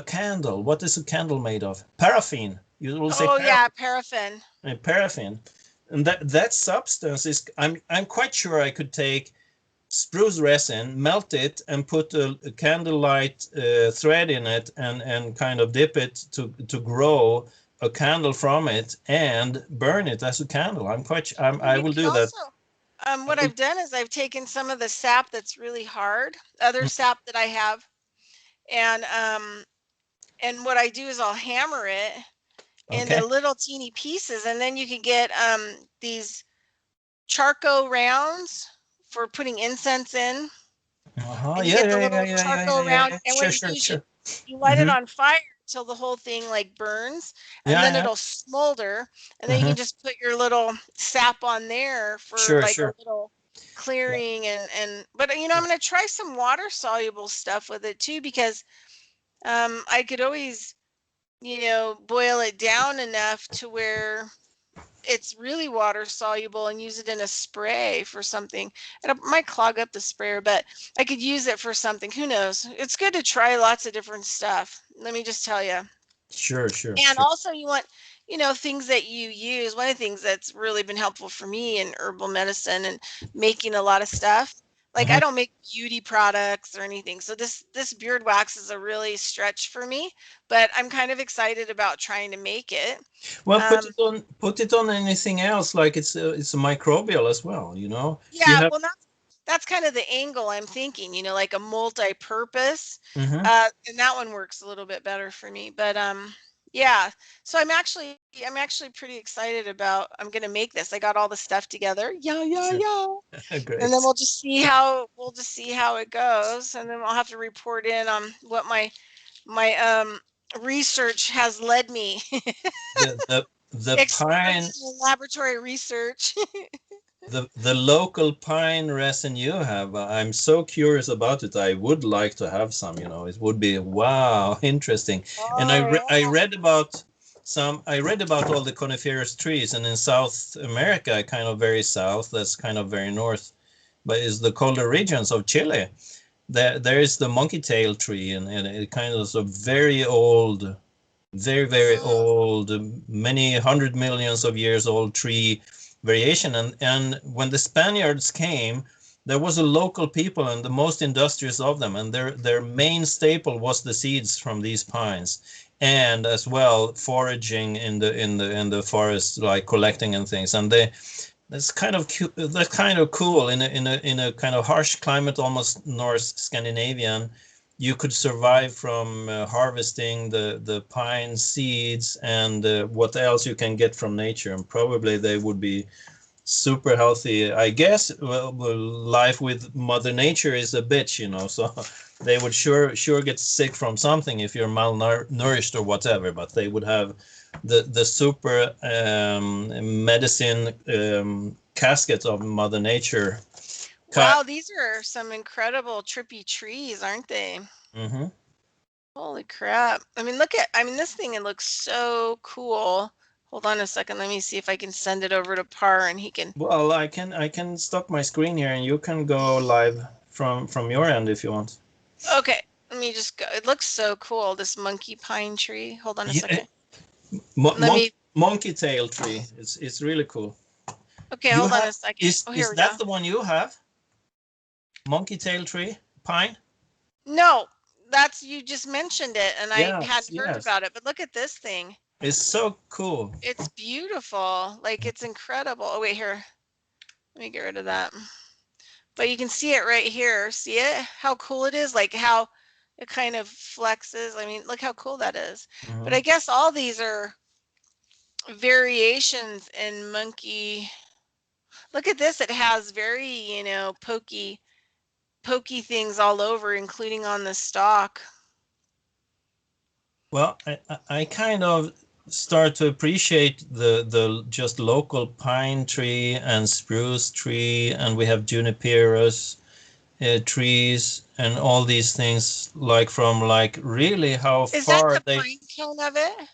candle. What is a candle made of? Paraffin. You will say.
Oh yeah, paraffin.
Paraffin, and that substance is. I'm quite sure I could take spruce resin, melt it, and put a candlelight thread in it, and kind of dip it to grow a candle from it and burn it as a candle. I will do that.
What I've done is I've taken some of the sap that's really hard, other sap that I have, and what I do is I'll hammer it into little teeny pieces, and then you can get these charcoal rounds for putting incense in. And you get the little charcoal round, and what you do is you light it on fire, till the whole thing like burns, and
Yeah,
then
yeah.
it'll smolder, and then you
Hmm.
can just put your little sap on there for
Sure,
like a
sure.
little
Yeah.
clearing. And but you know, I'm going to try some water soluble stuff with it too, because I could always, you know, boil it down enough to where it's really water soluble and use it in a spray for something. It might clog up the sprayer, but I could use it for something. Who knows? It's good to try lots of different stuff. Let me just tell you.
Sure, sure,
And
sure.
also you want, you know, things that you use. One of the things that's really been helpful for me in herbal medicine and making a lot of stuff, like I
Hmm.
don't make beauty products or anything. So this beard wax is a really stretch for me, but I'm kind of excited about trying to make it.
Well,
Um,
put it on anything else, like it's a microbial as well, you know. You
yeah,
have.
well, that's kind of the angle I'm thinking, you know, like a multi-purpose.
Hmm.
And that one works a little bit better for me. But yeah. So I'm actually pretty excited about I'm gonna make this. I got all the stuff together. Yeah, yeah,
Sure.
yeah. And then
Great.
we'll just see how it goes. And then I'll have to report in on what my research has led me.
The pine,
Experimental laboratory research.
the local pine resin you have, I'm so curious about it. I would like to have some, you know. It would be wow, interesting. And
Oh yeah.
I read about all the coniferous trees, and in South America, kind of very south, that's kind of very north, but is the colder regions of Chile. There is the monkey tail tree, and it kind of is a very old, very, very
Mm.
old, many hundred millions of years old tree variation. And when the Spaniards came, there was a local people and the most industrious of them, and their main staple was the seeds from these pines, and as well foraging in the forest, like collecting and things. And that's kind of cute, that's kind of cool in a kind of harsh climate, almost North Scandinavian. You could survive from harvesting the pine seeds and what else you can get from nature, and probably they would be super healthy. I guess life with Mother Nature is a bitch, you know, so they would sure get sick from something if you're malnourished or whatever, but they would have the super medicine casket of Mother Nature.
Wow, these are some incredible trippy trees, aren't they?
Mm-hmm.
Holy crap. I mean, this thing, it looks so cool. Hold on a second. Let me see if I can send it over to Par and he can.
Well, I can stop my screen here, and you can go live from your end if you want.
Okay, let me just go. It looks so cool, this monkey pine tree. Hold on a
Yeah,
second. Let me,
monkey tail tree. It's really cool.
okay,
You
hold on
have
a second.
is
Oh, here
is
we
that
go.
the one you have? Monkey tail tree pine?
No, you just mentioned it and I
Yes,
hadn't heard
yes.
about it, but look at this thing.
It's so cool.
It's beautiful. Like, it's incredible. Oh, wait, here. Let me get rid of that. But you can see it right here. See it? How cool it is? Like how it kind of flexes. I mean, look how cool that is. But
Hmm.
I guess all these are variations in monkey. Look at this. It has very, you know, pokey things all over, including on the stalk.
Well, I kind of start to appreciate the just local pine tree and spruce tree, and we have juniperus trees and all these things, like from like really how
Is that
far
the
they.
pine cone of it?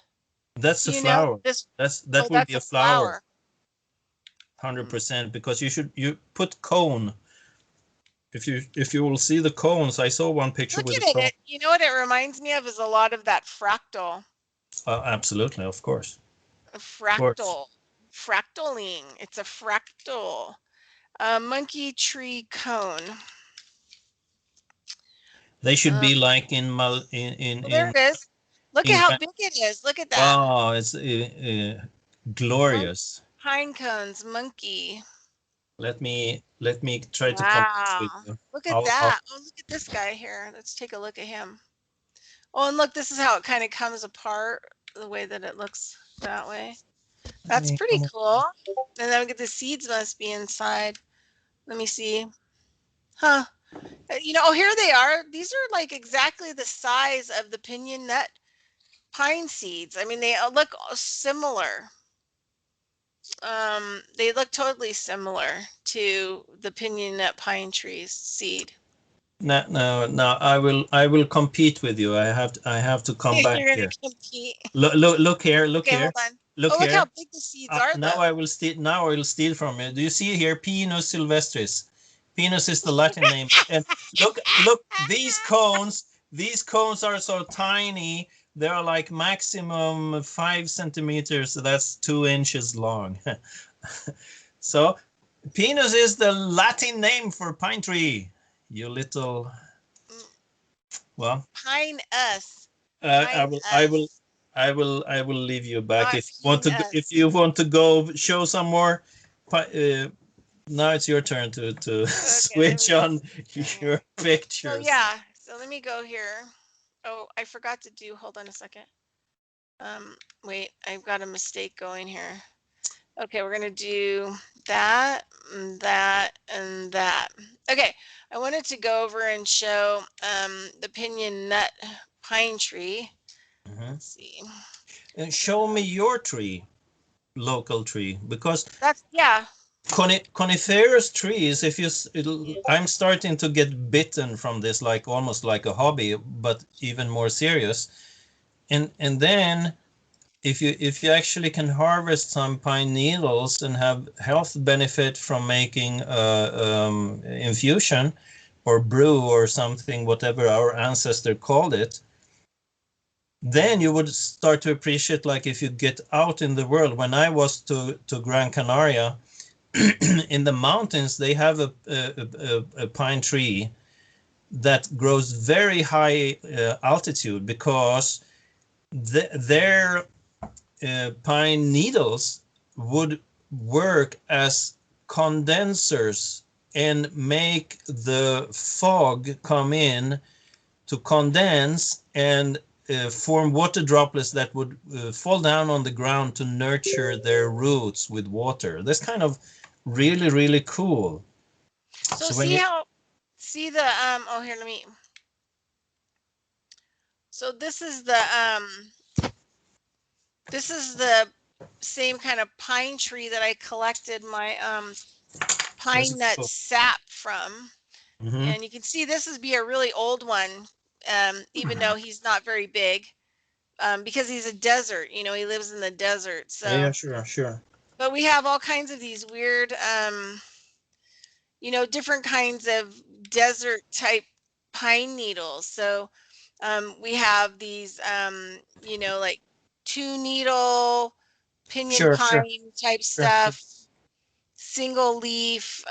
That's
Do
a
you know
flower.
this?
That
Oh,
would
that's
be
a
a flower,
flower. Hmm.
100%, because you put cone. If you will see the cones, I saw one picture
Look
with a
at it.
cone.
You know what it reminds me of is a lot of that fractal.
Absolutely, of course,
A
of course.
fractal. Fractaling. It's a fractal. A monkey tree cone.
They should
Uh,
be like in mal in
well, there
in
it is. Look at
in
how
kind.
big it is. Look at that.
Oh, it's
Monk
glorious.
pine cones, monkey.
Let me try to connect with
Wow.
you.
Look at
I'll
that. Oh, look at this guy here. Let's take a look at him. Oh, and look, this is how it kind of comes apart, the way that it looks that way.
let
That's
me
pretty
come.
cool. And then we get the seeds must be inside. Let me see. Huh. You know, oh, here they are. These are like exactly the size of the pinion nut pine seeds. I mean, they look similar. They look totally similar to the pinyon nut pine tree's seed.
No, no, no. I will compete with you. I have to come back
You're gonna
here.
compete.
Look here, look
Okay,
here,
hold on.
look
Oh, look how
here.
big the seeds are,
Now
though.
I will steal. Now I will steal from you. Do you see here, Pinus sylvestris? Pinus is the Latin name. And look. These cones. These cones are so tiny. They're like maximum 5 centimeters. So that's 2 inches long. So, Pinus is the Latin name for pine tree. You little. Well,
Pine us.
I
Pine
will.
us.
I will leave you back
Not
if you want
peen
to. If
us.
you want to go show some more. Now it's your turn to
Okay, let
switch
me
on
go here.
your
So
pictures.
yeah, so let me go here. Oh, I forgot to do, hold on a second. Wait, I've got a mistake going here. Okay, we're gonna do that, and that, and that. Okay, I wanted to go over and show the pinyon nut pine tree. Let's see.
And show me your tree, local tree, because
That's, yeah.
coniferous trees. If you, I'm starting to get bitten from this, like almost like a hobby, but even more serious. And then if you actually can harvest some pine needles and have health benefit from making infusion or brew or something, whatever our ancestor called it, then you would start to appreciate, like if you get out in the world. When I was to Gran Canaria, in the mountains, they have a pine tree that grows very high altitude because their pine needles would work as condensers and make the fog come in to condense and form water droplets that would fall down on the ground to nurture their roots with water. That's kind of really, really cool.
So
So when
see
you,
how, see the, oh, here, let me, so this is the same kind of pine tree that I collected my
this
pine
is
nut
cool.
sap from.
Mm-hmm.
And you can see this is be a really old one, even though he's not very big, because he's a desert, you know, he lives in the desert.
Yeah, yeah,
So,
sure, sure.
but we have all kinds of these weird, you know, different kinds of desert type pine needles. So we have these, you know, like 2 needle pinyon
Sure, sure,
pine type
sure, sure.
stuff, single leaf,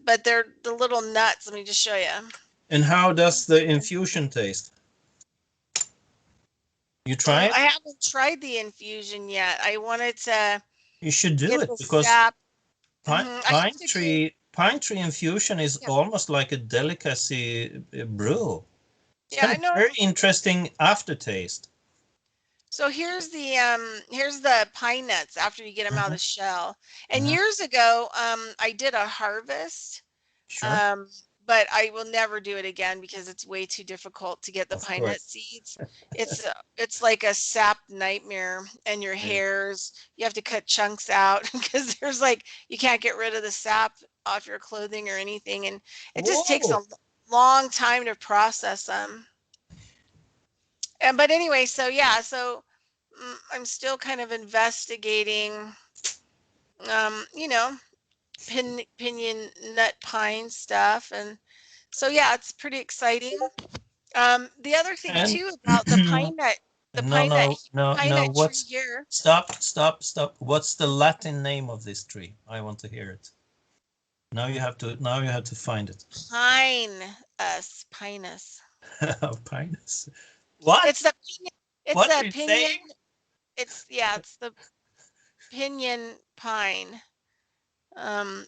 but they're the little nuts. Let me just show you.
And how does the infusion taste? You try
I
it?
haven't tried the infusion yet. I wanted to
You should do
get
it
the
because
sap. I have
pine
to do,
pine tree infusion is
yeah,
almost like a delicacy brew. It's
yeah,
got
I
a
know.
very interesting aftertaste.
So here's the pine nuts after you get them out of
Hmm.
the shell. And
Hmm.
years ago, I did a harvest,
Sure,
um, but I will never do it again because it's way too difficult to get the
of
pine nut
course.
seeds. It's like a sap nightmare, and your
Yeah.
hairs, you have to cut chunks out because there's like you can't get rid of the sap off your clothing or anything, and it just takes a
Whoa!
long time to process them. And but anyway, so yeah, so I'm still kind of investigating, you know, pinyon nut pine stuff, and so yeah, it's pretty exciting. The other thing
And
too about the
no,
pine nut,
no, no,
pine
no.
nut tree
What's
here,
stop, stop, stop. What's the Latin name of this tree? I want to hear it. Now you have to. Now you have to find it.
pinus.
Pinus. What?
It's the pinion, it's
What are
the
you
pinion.
saying?
It's yeah, it's the pinyon pine. Um,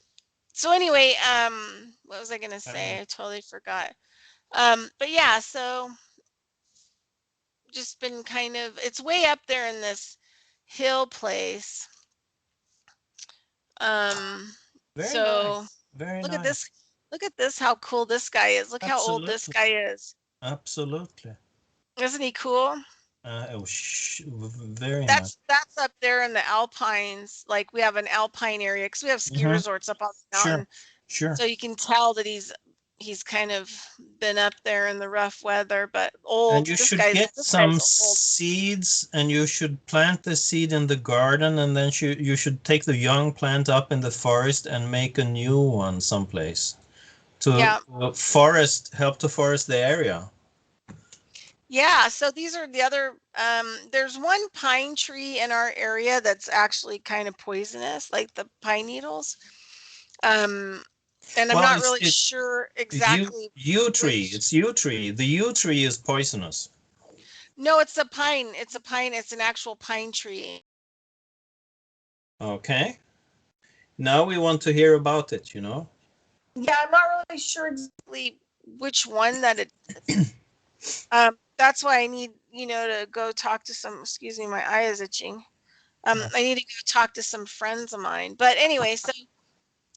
so anyway, what was I gonna say? I totally forgot. But yeah, so just been kind of, it's way up there in this hill place. Um,
Very
so
nice. Very
look at this.
nice.
Look at this, how cool this guy is. Look how old this
Absolutely.
guy is.
Absolutely.
Isn't he cool?
Very nice.
That's up there in the Alpines. Like we have an Alpine area because we have ski resorts up on the mountain.
Sure.
So you can tell that he's kind of been up there in the rough weather, but
And
old.
you
This
should
guy's
get
this guy's
some
old.
seeds, and you should plant the seed in the garden, and then you should take the young plant up in the forest and make a new one someplace to
Yeah.
help to forest the area.
Yeah, so these are the other there's one pine tree in our area that's actually kind of poisonous, like the pine needles. Um and I'm
Well,
not really sure exactly
yew tree.
which.
It's yew tree. The yew tree is poisonous.
No, it's a pine. It's a pine. It's an actual pine tree.
Okay. Now we want to hear about it, you know.
Yeah, I'm not really sure exactly which one that it is. That's why I need, to go talk to some, excuse me, my eye is itching. I need to go talk to some friends of mine. But anyway, so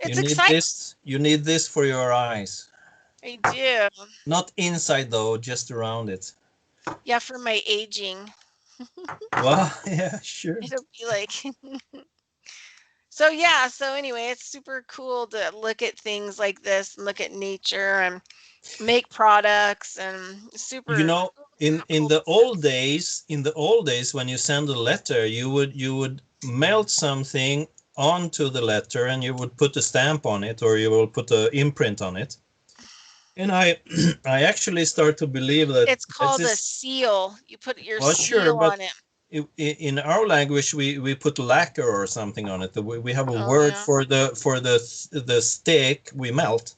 You
it's
need
exciting.
this. You need this for your eyes.
I do.
Not inside though, just around it.
Yeah, for my aging.
Well, yeah, sure.
It'll be like so yeah, so anyway, it's super cool to look at things like this and look at nature and make products and
You
super
know, in
cool
the old
business.
days, when you send a letter, you would melt something onto the letter, and you would put a stamp on it, or you will put an imprint on it. And I I actually start to believe that
It's
this
called a
is,
seal. You put your
well, sure,
seal
but
on it.
in our language we put lacquer or something on it. We have a
Oh
word
yeah.
for the stick we melt,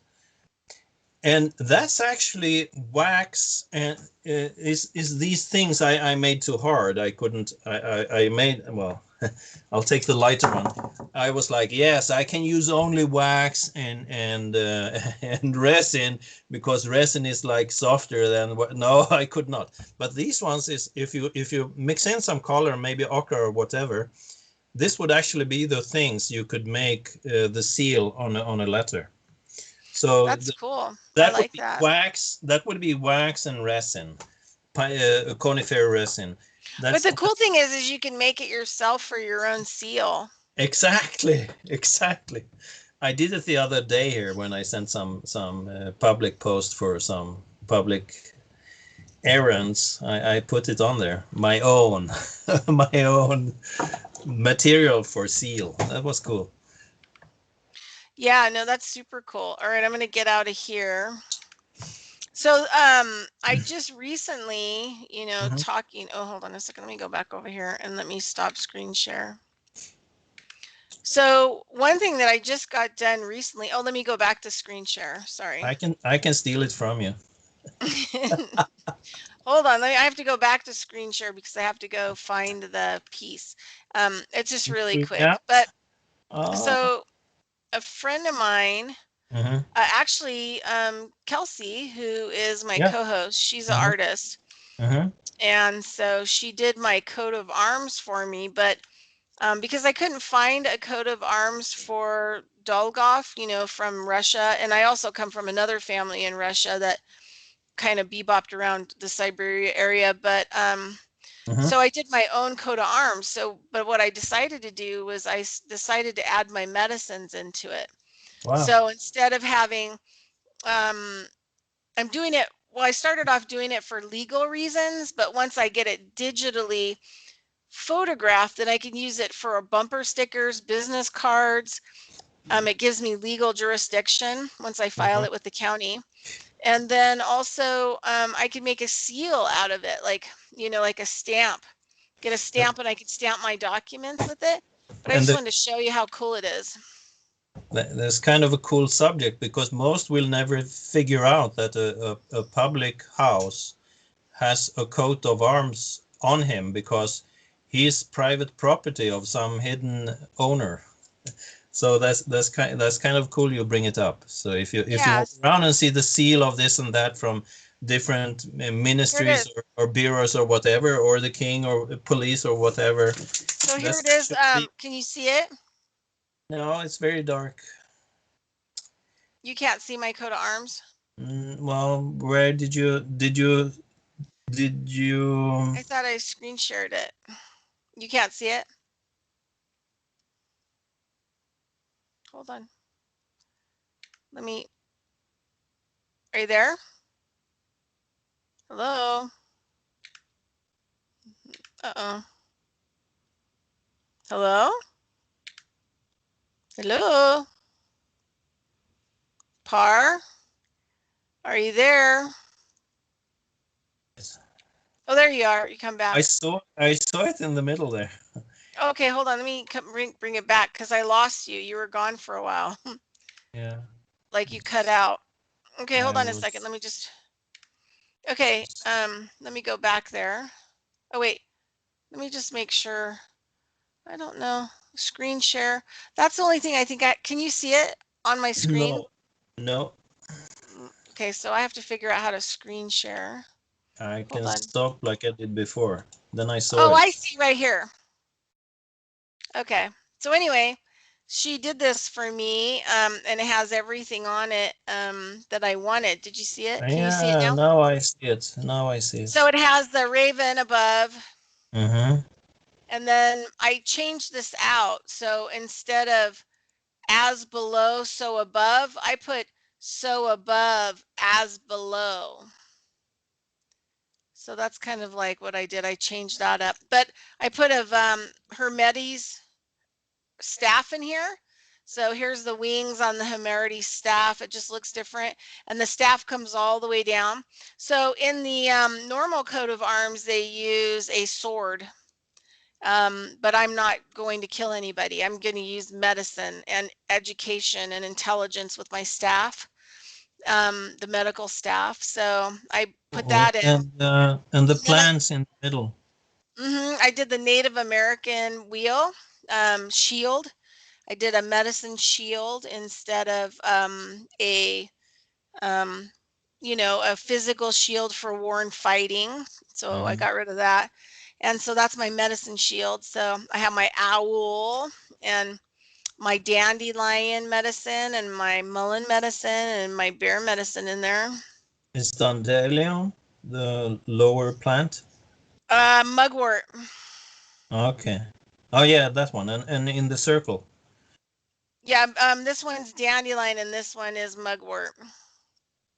and that's actually wax. And is these things I made too hard. I couldn't. I made, well. I'll take the lighter one. I was like, yes, I can use only wax and and resin, because resin is like softer than what. No, I could not. But these ones is, if you mix in some color, maybe ochre or whatever, this would actually be the things you could make the seal on a letter. So
That's cool. I
that would
like
be
that.
wax. That would be wax and resin, conifer resin.
But
That's
the cool thing is you can make it yourself for your own seal.
exactly, exactly. I did it the other day here when I sent some public post for some public errands. I put it on there, my own, my own material for seal. That was cool.
Yeah, no, that's super cool. All right, I'm gonna get out of here. So I just recently, talking. Oh, hold on a second. Let me go back over here and let me stop screen share. So one thing that I just got done recently. Oh, let me go back to screen share. Sorry.
I can steal it from you.
Hold on, I have to go back to screen share because I have to go find the piece. It's just really
Yeah.
quick. But
Oh.
so a friend of mine,
Uh-huh.
actually, Kelsey, who is my
Yeah.
co-host, she's an
Uh-huh.
artist.
Uh-huh.
And so she did my coat of arms for me, but because I couldn't find a coat of arms for Dolgov, from Russia, and I also come from another family in Russia that kind of bebopped around the Siberia area, but
Uh-huh.
so I did my own coat of arms. So, but what I decided to do was decided to add my medicines into it.
Wow.
So instead of having, um, I'm doing it, well, I started off doing it for legal reasons, but once I get it digitally photographed, then I can use it for bumper stickers, business cards. It gives me legal jurisdiction once I file
Uh-huh.
it with the county. And then also I can make a seal out of it, like a stamp. Get a stamp and I can stamp my documents with it. But I
And
just wanted to show you how cool it is.
that's kind of a cool subject, because most will never figure out that a public house has a coat of arms on him, because he's private property of some hidden owner. So that's kind of cool you bring it up. So if you walk
Yes,
around and see the seal of this and that from different
here it
ministries
is.
or bureaus or whatever, or the king or police or whatever,
So here
that's
it is.
actually,
Can you see it?
no, it's very dark.
You can't see my coat of arms.
Well, where did you Did you?
I thought I screen shared it. You can't see it? Hold on. Let me. Are you there? Hello? Uh-oh. Hello? Hello? Par? Are you there? Oh, there you are. You come back.
I saw it in the middle there.
Okay, hold on. Let me bring it back because I lost you. You were gone for a while.
Yeah.
Like you cut out. Okay, hold
I
on a second. Let me just. Okay, let me go back there. Oh wait, let me just make sure. I don't know. Screen share. That's the only thing I think can you see it on my screen?
No.
Okay, so I have to figure out how to screen share.
I
Hold
can
on.
stop like I did before. Then I saw
Oh,
it.
I see right here. Okay. So anyway, she did this for me, and it has everything on it that I wanted. Did you see it? Can you see it
Yeah,
now?
now I see it. Now I see
So
it.
it has the raven above,
Mm-hmm.
and then I changed this out. So instead of as below, so above, I put so above, as below. So that's kind of like what I did. I changed that up, but I put a Hermetes staff in here. So here's the wings on the Hermetes staff. It just looks different. And the staff comes all the way down. So in the normal coat of arms, they use a sword. But I'm not going to kill anybody. I'm going to use medicine and education and intelligence with my staff, the medical staff. So I put that in.
And the
And then
plants in the middle.
I did the Native American wheel shield. I did a medicine shield instead of um, a physical shield for war and fighting. So I got rid of that. And so that's my medicine shield. So I have my owl and my dandelion medicine and my mullein medicine and my bear medicine in there.
Is dandelion the lower plant?
Mugwort.
Okay. Oh yeah, that one. And in the circle.
Yeah, this one's dandelion and this one is mugwort.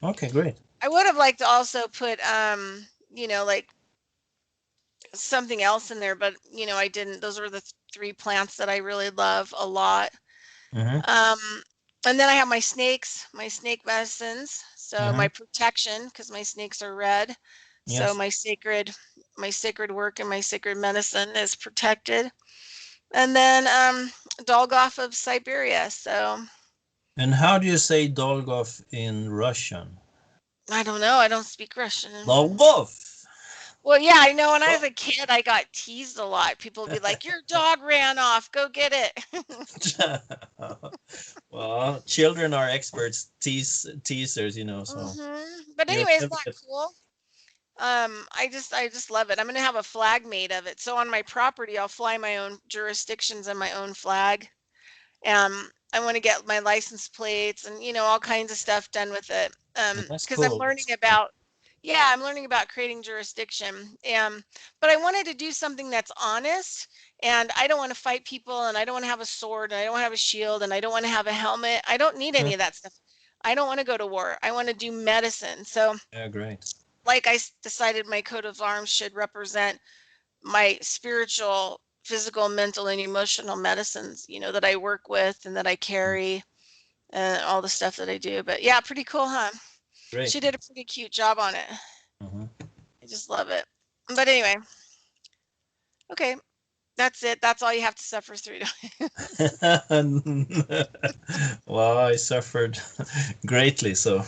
Okay, great.
I would have liked to also put like something else in there, but I didn't. Those were the three plants that I really love a lot.
Mm-hmm.
Um, and then I have my snakes, my snake medicines. So
Mm-hmm.
my protection, because my snakes are red. So
Yes.
my sacred work and my sacred medicine is protected. And then Dolgoff of Siberia. So
And how do you say Dolgov in Russian?
I don't know. I don't speak Russian.
Dolgov.
Well, yeah, I know when I was a kid, I got teased a lot. People would be like, your dog ran off. Go get it.
Well, children are experts teasers, so
But
you'll
anyway, it's
never
not
get.
cool. I just love it. I'm gonna have a flag made of it. So on my property, I'll fly my own jurisdictions and my own flag. I want to get my license plates and all kinds of stuff done with it.
That's
Because I'm
cool.
learning about, yeah, I'm learning about creating jurisdiction. But I wanted to do something that's honest, and I don't want to fight people, and I don't want to have a sword, and I don't want to have a shield, and I don't want to have a helmet. I don't need
Mm,
any of that stuff. I don't want to go to war. I want to do medicine. So
yeah, great.
like decided my coat of arms should represent my spiritual, physical, mental, and emotional medicines, that I work with and that I
Mm,
carry and all the stuff that I do. But yeah, pretty cool, huh?
great.
She did a pretty cute job on it.
Mhm.
I just love it. But anyway, okay, that's it. That's all you have to suffer through.
Well, I suffered greatly, so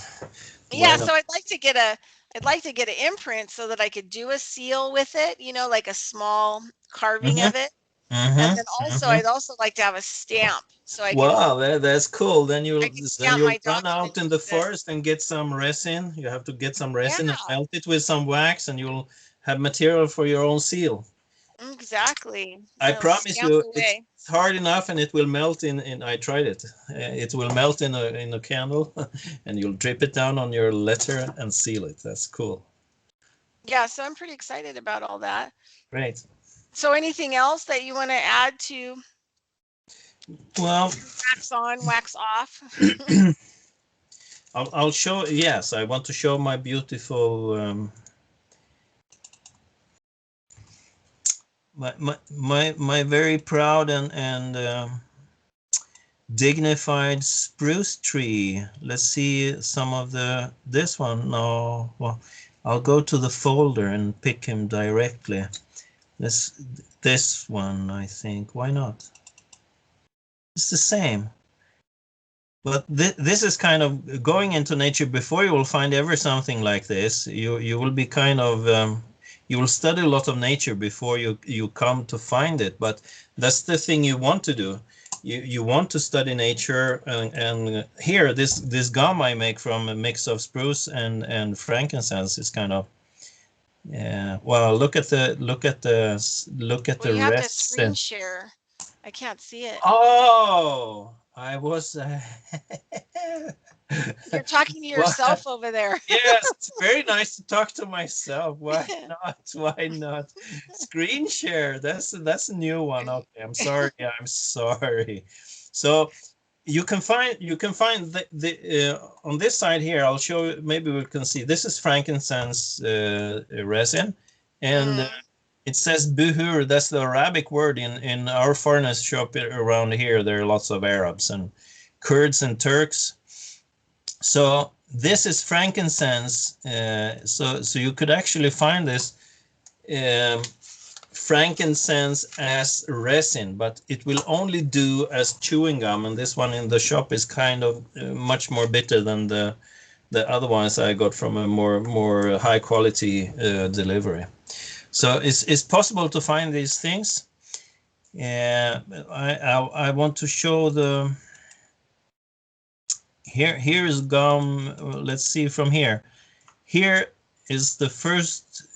Yeah,
why
so
not?
I'd like to get an imprint so that I could do a seal with it, like a small carving
Hmm.
of it. And
Hmm.
then also
Hmm.
I'd also like to have a stamp so I can
Wow, that's cool. Then
I
you'll
can
then
stamp
you'll
my
run out
documents
in the
with it.
forest and get some resin. You have to get some
Yeah,
resin and melt it with some wax, and you'll have material for your own seal.
exactly.
I
So
promise
stamp
you, it's
away.
hard enough, and it will melt in. I tried it. It will melt in a candle, and you'll drip it down on your letter and seal it. That's cool.
Yeah, so I'm pretty excited about all that.
Great.
So anything else that you want to add to
Well,
wax on, wax off?
I'll show. Yes, I want to show my beautiful my very proud and dignified spruce tree. Let's see some of this one. No, well, I'll go to the folder and pick him directly. This one, I think. Why not? It's the same. But this is kind of going into nature. Before you will find ever something like this, you will be kind of you will study a lot of nature before you come to find it. But that's the thing you want to do. You want to study nature, and here this gum I make from a mix of spruce and frankincense is kind of well, look at the
Well, you have to screen
resin.
share. I can't see it.
Oh, I was
You're talking to
Well,
yourself over there.
yes, it's very nice to talk to myself. Why not? Why not? Screen share. That's a new one. Okay, I'm sorry. I'm sorry. So you can find the on this side here. I'll show you. Maybe we can see. This is frankincense resin, and it says buhur. That's the Arabic word in our foreigners shop around here. There are lots of Arabs and Kurds and Turks. So this is frankincense. So you could actually find this frankincense as resin, but it will only do as chewing gum. And this one in the shop is kind of much more bitter than the other ones I got from a more high quality delivery. So it's possible to find these things. I want to show the. Here is gum. Let's see from here. Here is the first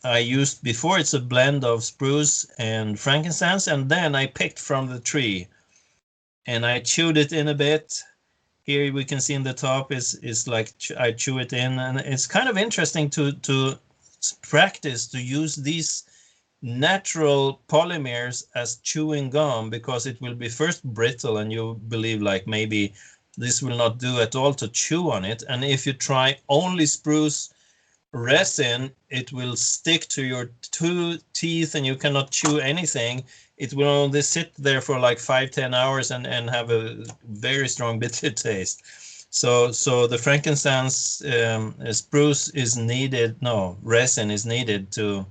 I used before. It's a blend of spruce and frankincense, and then I picked from the tree and I chewed it in a bit. Here we can see in the top is like I chew it in, and it's kind of interesting to practice to use these natural polymers as chewing gum, because it will be first brittle and you believe like maybe this will not do at all to chew on it. And if you try only spruce resin, it will stick to your two teeth and you cannot chew anything. It will only sit there for like 5-10 hours and have a very strong bitter taste. So the frankincense spruce is needed. No, resin is needed to.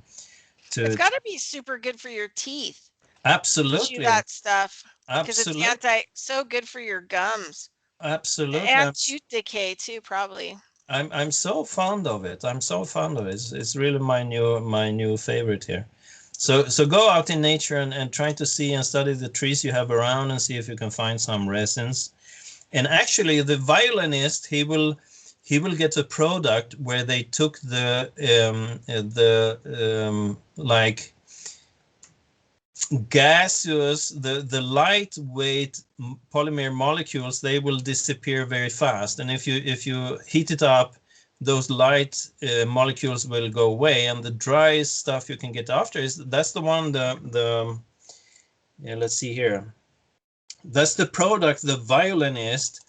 It's got to be super good for your teeth.
Absolutely.
To chew that stuff. Because
Absolutely.
it's so good for your gums.
Absolutely.
And tooth decay too, probably.
I'm so fond of it. I'm so fond of it. It's really my new favorite here. So go out in nature and try to see and study the trees you have around and see if you can find some resins. And actually, the violinist, he will get a product where they took the like gaseous, the lightweight polymer molecules, they will disappear very fast, and if you heat it up, those light molecules will go away, and the dry stuff you can get after that's the one let's see here, that's the product the violinist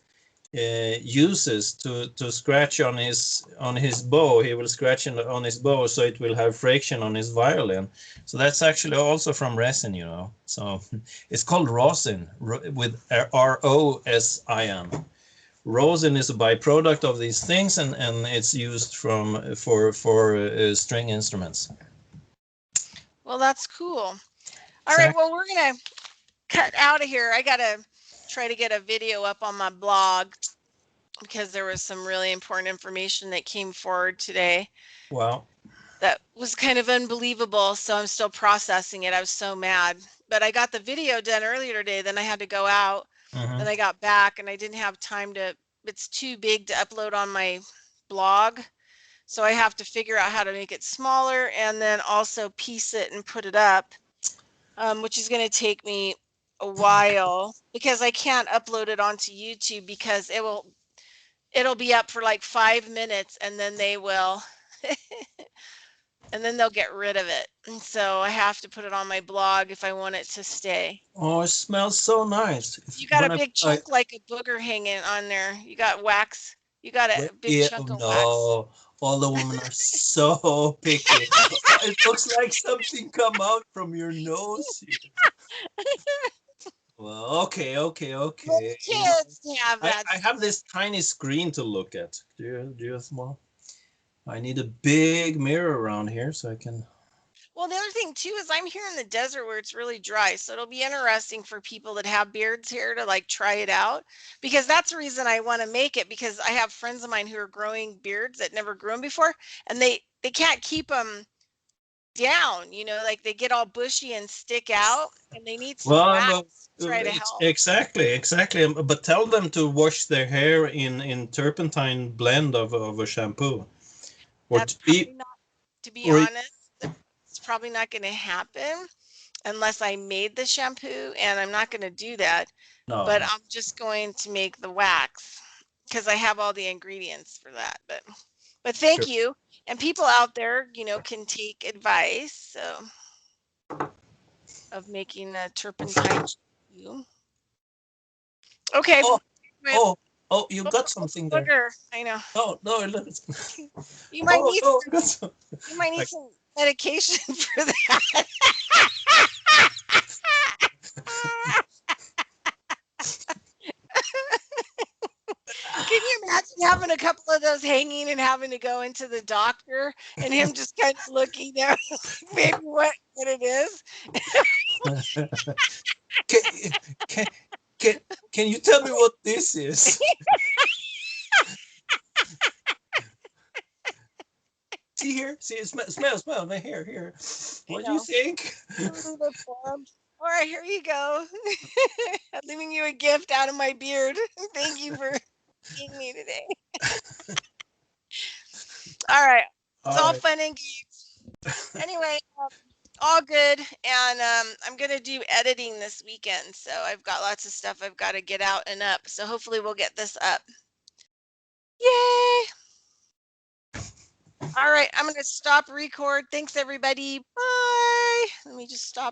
uses to scratch on his bow. He will scratch on his bow so it will have friction on his violin. So that's actually also from resin, So it's called rosin with ROSIN. Rosin is a byproduct of these things, and it's used for string instruments.
Well, that's cool. All right, well, we're gonna cut out of here. I gotta try to get a video up on my blog because there was some really important information that came forward today.
Wow.
That was kind of unbelievable. So I'm still processing it. I was so mad, but I got the video done earlier today. Then I had to go out. Then I got back and I didn't have time to, it's too big to upload on my blog. So I have to figure out how to make it smaller and then also piece it and put it up, which is going to take me a while because I can't upload it onto YouTube because it'll be up for like 5 minutes and then they will and then they'll get rid of it. And so I have to put it on my blog if I want it to stay.
Oh, it smells so nice.
You got a big chunk like a booger hanging on there. You got wax. You got a big chunk of wax.
No, all the women are so picky. It looks like something come out from your nose here. Well, okay.
Kids have that.
I have this tiny screen to look at. Do you small? I need a big mirror around here so I can.
Well, the other thing too is I'm here in the desert where it's really dry, so it'll be interesting for people that have beards here to like try it out, because that's the reason I want to make it, because I have friends of mine who are growing beards that never grew them before, and they can't keep them down, like they get all bushy and stick out, and they need some wax to try to help.
Exactly. But tell them to wash their hair in turpentine blend of a shampoo.
That's probably not, to be honest, it's probably not going to happen unless I made the shampoo, and I'm not going to do that. No. But I'm just going to make the wax because I have all the ingredients for that. But thank you. And people out there, can take advice of making a turpentine shampoo. Okay.
Oh, you got something there.
I know.
No.
You might need some medication for that. Can you imagine having a couple of those hanging and having to go into the doctor and him just kind of looking there, maybe what it is?
Can you tell me what this is? See here? See, smell. Here. What do you think?
All right, here you go. I'm leaving you a gift out of my beard. Thank you for seeing me today. All right. It's all fun and games. Anyway, all good. And I'm going to do editing this weekend. So I've got lots of stuff I've got to get out and up. So hopefully we'll get this up. Yay. All right. I'm going to stop record. Thanks, everybody. Bye. Let me just stop.